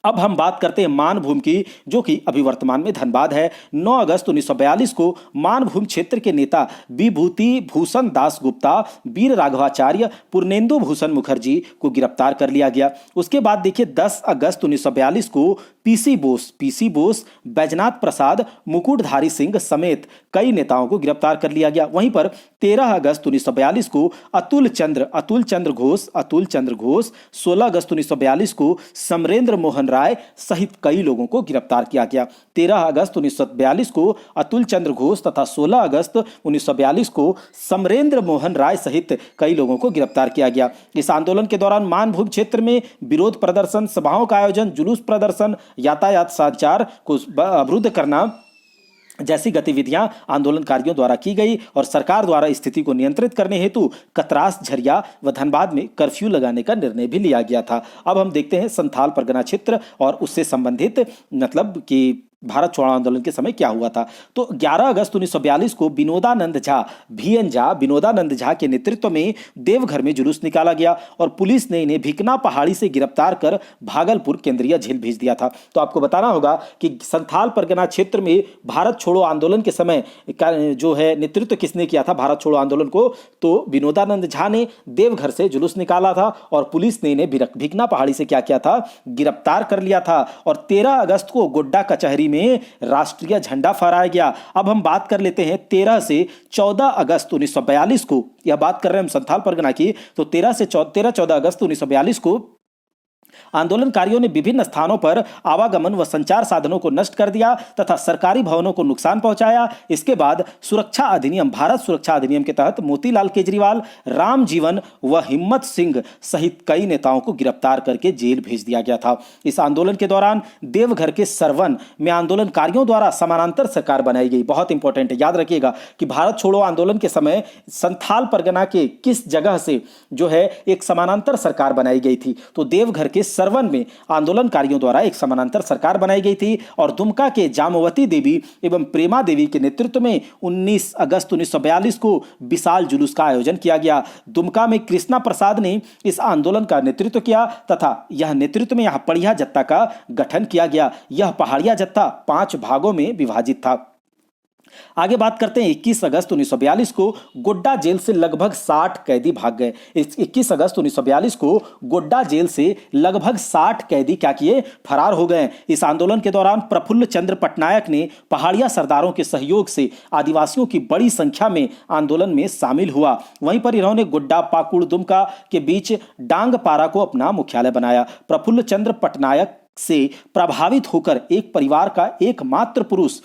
अब हम बात करते हैं मानभूम की, जो कि अभी वर्तमान में धनबाद है। 9 अगस्त 1942 को मानभूम क्षेत्र के नेता विभूति भूषण दास गुप्ता, वीर राघवाचार्य, पूर्णेंदु भूषण मुखर्जी को गिरफ्तार कर लिया गया। उसके बाद देखिए 10 अगस्त 1942 को पीसी बोस, बैजनाथ प्रसाद, मुकुटधारी सिंह समेत कई नेताओं को गिरफ्तार कर लिया गया। वहीं पर 13 अगस्त 1942 को अतुल चंद्र घोष, 16 अगस्त 1942 को समरेंद्र मोहन राय सहित कई लोगों को गिरफ्तार किया गया। 13 अगस्त 1942 को अतुल चंद्र घोष तथा 16 अगस्त 1942 को समरेंद्र मोहन राय सहित कई लोगों को गिरफ्तार किया गया। इस आंदोलन के दौरान मानभूम क्षेत्र में विरोध प्रदर्शन, सभाओं का आयोजन, जुलूस प्रदर्शन, यातायात संचार को अवरुद्ध करना जैसी गतिविधियां आंदोलनकारियों द्वारा की गई और सरकार द्वारा स्थिति को नियंत्रित करने हेतु कतरास, झरिया व धनबाद में कर्फ्यू लगाने का निर्णय भी लिया गया था। अब हम देखते हैं संथाल परगना क्षेत्र और उससे संबंधित मतलब कि भारत छोड़ो आंदोलन के समय क्या हुआ था। तो 11 अगस्त 1942 को विनोदानंद झा के नेतृत्व में देवघर में जुलूस निकाला गया और पुलिस ने इन्हें भिकना पहाड़ी से गिरफ्तार कर भागलपुर केंद्रीय जेल भेज दिया था। तो आपको बताना होगा कि संथाल परगना क्षेत्र में भारत छोड़ो आंदोलन के समय का जो है नेतृत्व किसने किया था भारत छोड़ो आंदोलन को, तो विनोदानंद झा ने देवघर से जुलूस निकाला था और पुलिस ने इन्हें भिकना पहाड़ी से क्या किया था, गिरफ्तार कर लिया था। और 13 अगस्त को गोड्डा कचहरी में राष्ट्रीय झंडा फहराया गया। अब हम बात कर लेते हैं 13 से 14 अगस्त 1942 को, यह बात कर रहे हैं हम संथाल परगना की, तो 13-14 अगस्त 1942 को आंदोलनकारियों ने विभिन्न स्थानों पर आवागमन व संचार साधनों को नष्ट कर दिया तथा सरकारी भवनों को नुकसान पहुंचाया। इसके बाद भारत सुरक्षा अधिनियम के तहत मोतीलाल केजरीवाल, राम जीवन व हिम्मत सिंह सहित कई नेताओं को गिरफ्तार करके जेल भेज दिया गया था। इस आंदोलन के दौरान देवघर के सरवन में आंदोलनकारियों द्वारा समानांतर सरकार बनाई गई। बहुत इंपॉर्टेंट है, याद रखिएगा कि भारत छोड़ो आंदोलन के समय संथाल परगना के किस जगह से जो है एक समानांतर सरकार बनाई गई थी, तो देवघर के सरवन में आंदोलनकारियों द्वारा एक समानांतर सरकार बनाई गई थी और दुमका के जामवती देवी एवं प्रेमा देवी के नेतृत्व में 19 अगस्त 1942 को विशाल जुलूस का आयोजन किया गया। दुमका में कृष्णा प्रसाद ने इस आंदोलन का नेतृत्व किया तथा यह नेतृत्व में यहां पड़िया जत्था का गठन किया गया। यह पहाड़िया जत्था 5 भागों में विभाजित था। आगे बात करते हैं 21 अगस्त 1942 को गोड्डा जेल से लगभग 60 कैदी भाग गए। 21 अगस्त 1942 को गोड्डा जेल से लगभग 60 कैदी क्या किए, फरार हो गए। इस आंदोलन के दौरान प्रफुल्ल चंद्र पटनायक ने पहाड़िया सरदारों के सहयोग से आदिवासियों की बड़ी संख्या में आंदोलन में शामिल हुआ। वहीं पर इन्होंने गोड्डा, पाकुड़, दुमका के बीच डांगपारा को अपना मुख्यालय बनाया। प्रफुल्ल चंद्र पटनायक से प्रभावित होकर एक परिवार का एकमात्र पुरुष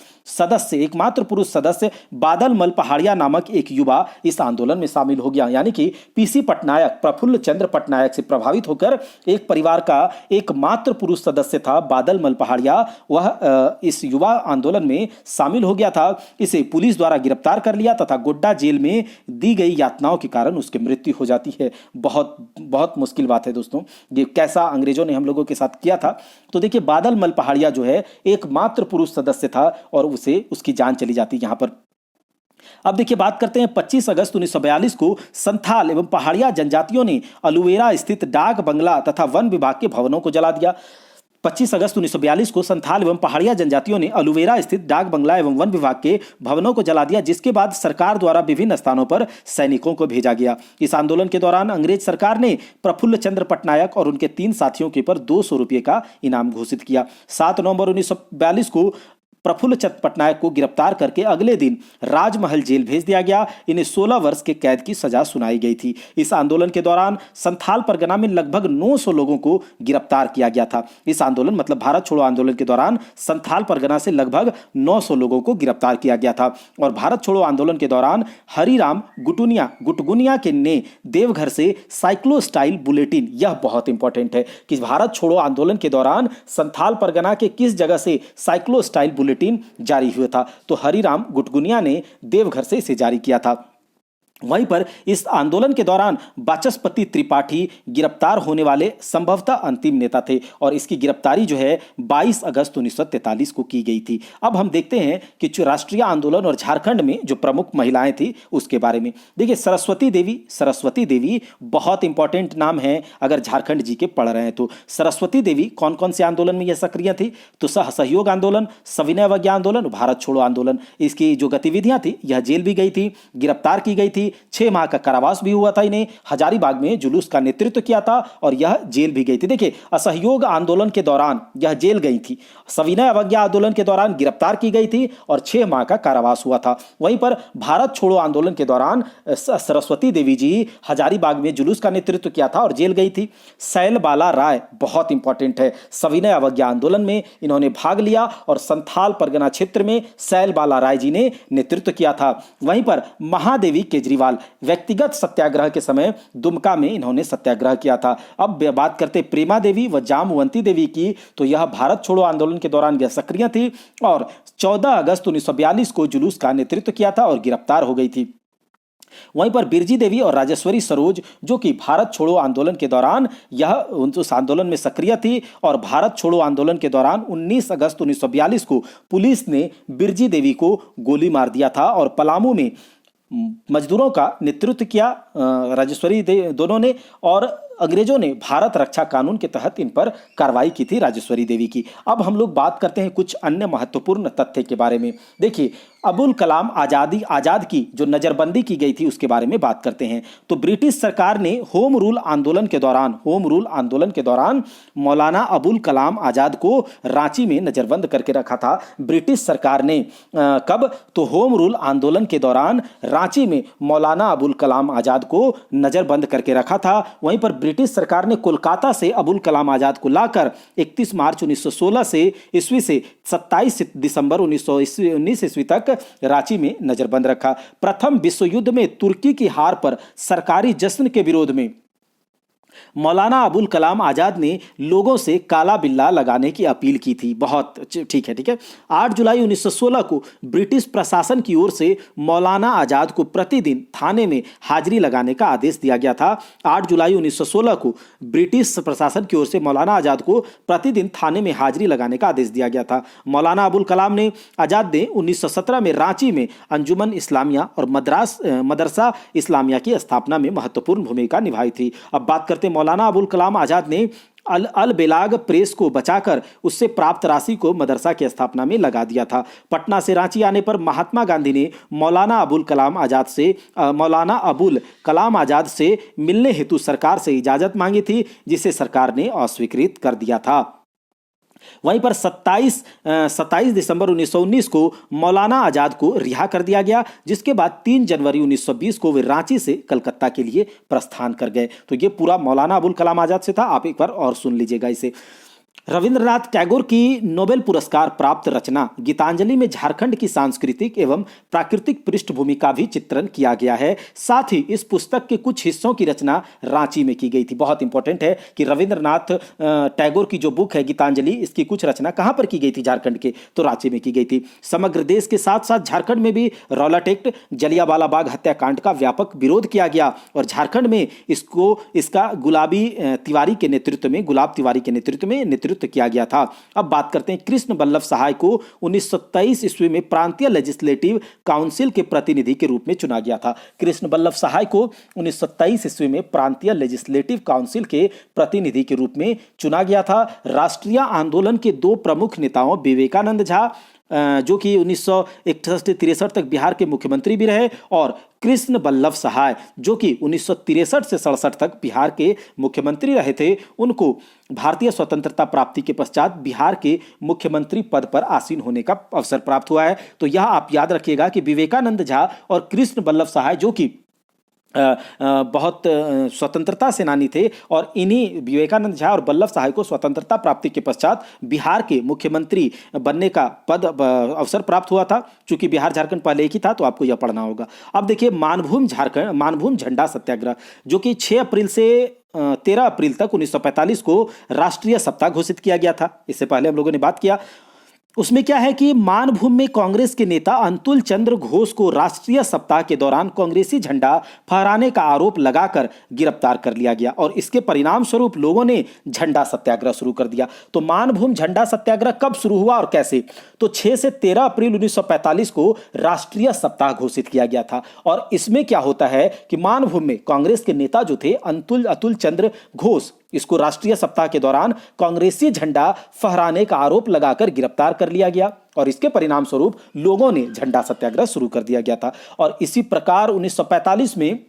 सदस्य बादल मल पहाड़िया नामक एक युवा इस आंदोलन में शामिल हो गया। यानी कि पीसी पटनायक, प्रफुल्ल चंद्र पटनायक से प्रभावित होकर एक परिवार का एकमात्र पुरुष सदस्य था बादल मल पहाड़िया, वह इस युवा आंदोलन में शामिल हो गया था। इसे पुलिस द्वारा गिरफ्तार कर लिया तथा गोड्डा जेल में दी गई यातनाओं के कारण उसकी मृत्यु हो जाती है। बहुत बहुत मुश्किल बात है दोस्तों, ये कैसा अंग्रेजों ने हम लोगों के साथ किया था। तो देखिए, बादल मल पहाड़िया जो है एकमात्र पुरुष सदस्य था और उसकी जान चली जाती है यहां पर। अब देखिए, बात करते हैं 25 अगस्त 1942 को संथाल एवं पहाड़िया जनजातियों ने अलुवेरा स्थित डाक बंगला तथा वन विभाग के भवनों को जला दिया। 25 अगस्त 1942 को संथाल एवं पहाड़िया जनजातियों ने अलुवेरा स्थित डाक बंगला एवं वन विभाग के भवनों को जला दिया, जिसके बाद सरकार द्वारा विभिन्न स्थानों पर सैनिकों को भेजा गया। इस आंदोलन के दौरान अंग्रेज सरकार ने प्रफुल्ल चंद्र पटनायक और उनके 3 साथियों के ऊपर 200 रुपये का इनाम घोषित किया। 7 नवंबर 1942 को प्रफुल्ल चंद्र पटनायक को गिरफ्तार करके अगले दिन राजमहल जेल भेज दिया गया। इन्हें 16 वर्ष के कैद की सजा सुनाई गई थी। इस आंदोलन के दौरान संथाल परगना में लगभग 900 लोगों को गिरफ्तार किया गया था। इस आंदोलन मतलब भारत छोड़ो आंदोलन के दौरान संथाल परगना से लगभग 900 लोगों को गिरफ्तार किया गया था। और भारत छोड़ो आंदोलन के दौरान हरिराम गुटगुनिया के ने देवघर से साइक्लो स्टाइल बुलेटिन, यह बहुत इंपॉर्टेंट है कि भारत छोड़ो आंदोलन के दौरान संथाल परगना के किस जगह से साइक्लो स्टाइल बुलेटिन जारी हुआ था, तो हरिराम गुटगुनिया ने देवघर से इसे जारी किया था। वहीं पर इस आंदोलन के दौरान वाचस्पति त्रिपाठी गिरफ्तार होने वाले संभवतः अंतिम नेता थे और इसकी गिरफ्तारी जो है 22 अगस्त 1943 को की गई थी। अब हम देखते हैं कि जो राष्ट्रीय आंदोलन और झारखंड में जो प्रमुख महिलाएं थी उसके बारे में देखिए। सरस्वती देवी बहुत इंपॉर्टेंट नाम है अगर झारखंड जी के पढ़ रहे हैं तो। सरस्वती देवी कौन कौन से आंदोलन में यह सक्रिय थी, तो सहयोग आंदोलन, सविनय अवज्ञा आंदोलन, भारत छोड़ो आंदोलन। इसकी जो गतिविधियां थी, यह जेल भी गई थी, गिरफ्तार की गई थी, 6 माह का कारावास भी हुआ था। इन्हें हजारीबाग में जुलूस का नेतृत्व किया था और यह जेल भी गई थी। देखिए, असहयोग आंदोलन के दौरान यह जेल गई थी, सविनय अवज्ञा आंदोलन के दौरान गिरफ्तार की गई थी और 6 माह का कारावास हुआ था। वहीं पर भारत छोड़ो आंदोलन के दौरान सरस्वती देवी जी हजारीबाग में जुलूस का नेतृत्व किया था और जेल गई थी। सैलबाला राय बहुत इंपॉर्टेंट है, सविनय अवज्ञा आंदोलन में इन्होंने भाग लिया और संथाल परगना क्षेत्र में सैलबाला राय जी ने नेतृत्व किया था। वहीं पर महादेवी केजरीवाल व्यक्तिगत सत्याग्रह के समय दुमका में इन्होंने सत्याग्रह किया था। अब बात करते प्रेमा देवी व जामवंती देवी की, तो यह भारत छोड़ो आंदोलन के दौरान यह सक्रिय थी और 14 अगस्त 1942 को जुलूस का नेतृत्व किया था और गिरफ्तार हो गई थी। वहीं पर बिरजी देवी और राजेश्वरी सरोज जो कि भारत छोड़ो आंदोलन के दौरान यह उस आंदोलन में सक्रिय थी और भारत छोड़ो आंदोलन के दौरान 19 अगस्त 1942 को पुलिस ने बिरजी देवी को गोली मार दिया था और पलामू में मजदूरों का नेतृत्व किया राजेश्वरी दोनों ने और अंग्रेजों ने भारत रक्षा कानून के तहत इन पर कार्रवाई की थी राजेश्वरी देवी की। अब हम लोग बात करते हैं कुछ अन्य महत्वपूर्ण तथ्य के बारे में। देखिए, अबुल कलाम आजाद की जो नजरबंदी की गई थी उसके बारे में बात करते हैं। तो ब्रिटिश सरकार ने होम रूल आंदोलन के दौरान मौलाना अबुल कलाम आजाद को रांची में नजरबंद करके रखा था। ब्रिटिश सरकार ने कब, तो होम रूल आंदोलन के दौरान रांची में मौलाना अबुल कलाम आजाद को नजरबंद करके रखा था। वहीं पर ब्रिटिश सरकार ने कोलकाता से अबुल कलाम आजाद को लाकर 31 मार्च 1916 से ईस्वी से 27 दिसंबर 1919 ईस्वी तक रांची में नजरबंद रखा। प्रथम विश्व युद्ध में तुर्की की हार पर सरकारी जश्न के विरोध में मौलाना अबुल कलाम आजाद ने लोगों से काला बिल्ला लगाने की अपील की थी। बहुत ठीक है। 8 जुलाई 1916 को ब्रिटिश प्रशासन की ओर से मौलाना आजाद को प्रतिदिन थाने में हाजिरी लगाने का आदेश दिया गया था। 8 जुलाई 1916 को ब्रिटिश प्रशासन की ओर से मौलाना आजाद को प्रतिदिन थाने में हाजिरी लगाने का आदेश दिया गया था। मौलाना अबुल कलाम ने आजाद ने 1917 में रांची में अंजुमन इस्लामिया और मदरसा इस्लामिया की स्थापना में महत्वपूर्ण भूमिका निभाई थी। अब बात करते मौलाना अबुल कलाम आजाद ने अल बेलाग प्रेस को बचाकर उससे प्राप्त राशि को मदरसा की स्थापना में लगा दिया था। पटना से रांची आने पर महात्मा गांधी ने मौलाना अबुल कलाम आजाद से मिलने हेतु सरकार से इजाजत मांगी थी, जिसे सरकार ने अस्वीकृत कर दिया था। वहीं पर 27 दिसंबर 1919 को मौलाना आजाद को रिहा कर दिया गया, जिसके बाद 3 जनवरी 1920 को वे रांची से कलकत्ता के लिए प्रस्थान कर गए। तो ये पूरा मौलाना अबुल कलाम आजाद से था, आप एक बार और सुन लीजिएगा इसे। रविंद्रनाथ टैगोर की नोबेल पुरस्कार प्राप्त रचना गीतांजलि में झारखंड की सांस्कृतिक एवं प्राकृतिक पृष्ठभूमि का भी चित्रण किया गया है। साथ ही इस पुस्तक के कुछ हिस्सों की रचना रांची में की गई थी। बहुत इंपॉर्टेंट है कि रविंद्रनाथ टैगोर की जो बुक है गीतांजलि, इसकी कुछ रचना कहां पर की गई थी? झारखंड के, तो रांची में की गई थी। समग्र देश के साथ साथ झारखंड में भी रौलट एक्ट, जलियांवाला बाग हत्याकांड का व्यापक विरोध किया गया और झारखंड में इसका गुलाब तिवारी के नेतृत्व में नेतृत्व किया गया था। अब बात करते हैं कृष्ण बल्लभ सहाय को 1923 ईस्वी में प्रांतीय लेजिस्लेटिव काउंसिल के प्रतिनिधि के रूप में चुना गया था। कृष्ण बल्लभ सहाय को 1923 ईस्वी में प्रांतीय लेजिस्लेटिव काउंसिल के प्रतिनिधि के रूप में चुना गया था। राष्ट्रीय आंदोलन के 2 प्रमुख नेताओं विवेकानंद झा, जो कि 1961-63 तक बिहार के मुख्यमंत्री भी रहे, और कृष्ण बल्लभ सहाय, जो कि 1963 से 67 तक बिहार के मुख्यमंत्री रहे थे, उनको भारतीय स्वतंत्रता प्राप्ति के पश्चात बिहार के मुख्यमंत्री पद पर आसीन होने का अवसर प्राप्त हुआ है। तो यह आप याद रखिएगा कि विवेकानंद झा और कृष्ण बल्लभ सहाय, जो कि बहुत स्वतंत्रता सेनानी थे, और इन्हीं विवेकानंद झा और बल्लभ सहाय को स्वतंत्रता प्राप्ति के पश्चात बिहार के मुख्यमंत्री बनने का अवसर प्राप्त हुआ था। चूंकि बिहार झारखंड पहले एक ही था, तो आपको यह पढ़ना होगा। अब देखिए मानभूम झंडा सत्याग्रह, जो कि 6 अप्रैल से 13 अप्रैल तक 1945 को राष्ट्रीय सप्ताह घोषित किया गया था। इससे पहले हम लोगों ने बात किया। उसमें क्या है कि मानभूम में कांग्रेस के नेता अतुल चंद्र घोष को राष्ट्रीय सप्ताह के दौरान कांग्रेसी झंडा फहराने का आरोप लगाकर गिरफ्तार कर लिया गया और इसके परिणाम स्वरूप लोगों ने झंडा सत्याग्रह शुरू कर दिया। तो मानभूम झंडा सत्याग्रह कब शुरू हुआ और कैसे? तो 6 से 13 अप्रैल 1945 को राष्ट्रीय सप्ताह घोषित किया गया था। और इसमें क्या होता है कि मानभूम में कांग्रेस के नेता जो थे अतुल चंद्र घोष, इसको राष्ट्रीय सप्ताह के दौरान कांग्रेसी झंडा फहराने का आरोप लगाकर गिरफ्तार कर लिया गया और इसके परिणाम स्वरूप लोगों ने झंडा सत्याग्रह शुरू कर दिया गया था। और इसी प्रकार 1945 में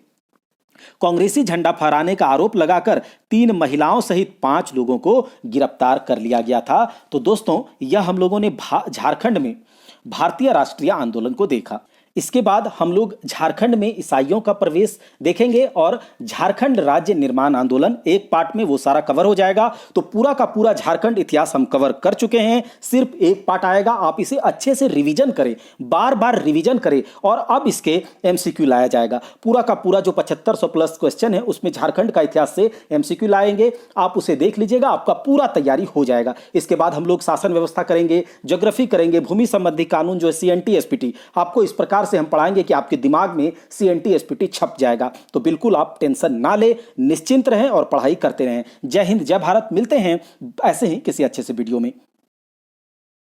कांग्रेसी झंडा फहराने का आरोप लगाकर 3 महिलाओं सहित 5 लोगों को गिरफ्तार कर लिया गया था। तो दोस्तों, यह हम लोगों ने झारखंड में भारतीय राष्ट्रीय आंदोलन को देखा। इसके बाद हम लोग झारखंड में ईसाइयों का प्रवेश देखेंगे और झारखंड राज्य निर्माण आंदोलन, एक पार्ट में वो सारा कवर हो जाएगा। तो पूरा का पूरा झारखंड इतिहास हम कवर कर चुके हैं, सिर्फ एक पार्ट आएगा। आप इसे अच्छे से रिवीजन करें, बार बार रिवीजन करें और अब इसके एमसीक्यू लाया जाएगा। पूरा का पूरा जो 7500 प्लस क्वेश्चन है उसमें झारखंड का इतिहास से एमसीक्यू लाएंगे। आप उसे देख लीजिएगा, आपका पूरा तैयारी हो जाएगा। इसके बाद हम लोग शासन व्यवस्था करेंगे, ज्योग्राफी करेंगे, भूमि संबंधी कानून जो है CNT SPT, आपको इस प्रकार से हम पढ़ाएंगे कि आपके दिमाग में CNT SPT छप जाएगा। तो बिल्कुल आप टेंशन ना ले, निश्चिंत रहें और पढ़ाई करते रहें। जय हिंद, जय भारत। मिलते हैं ऐसे ही किसी अच्छे से वीडियो में।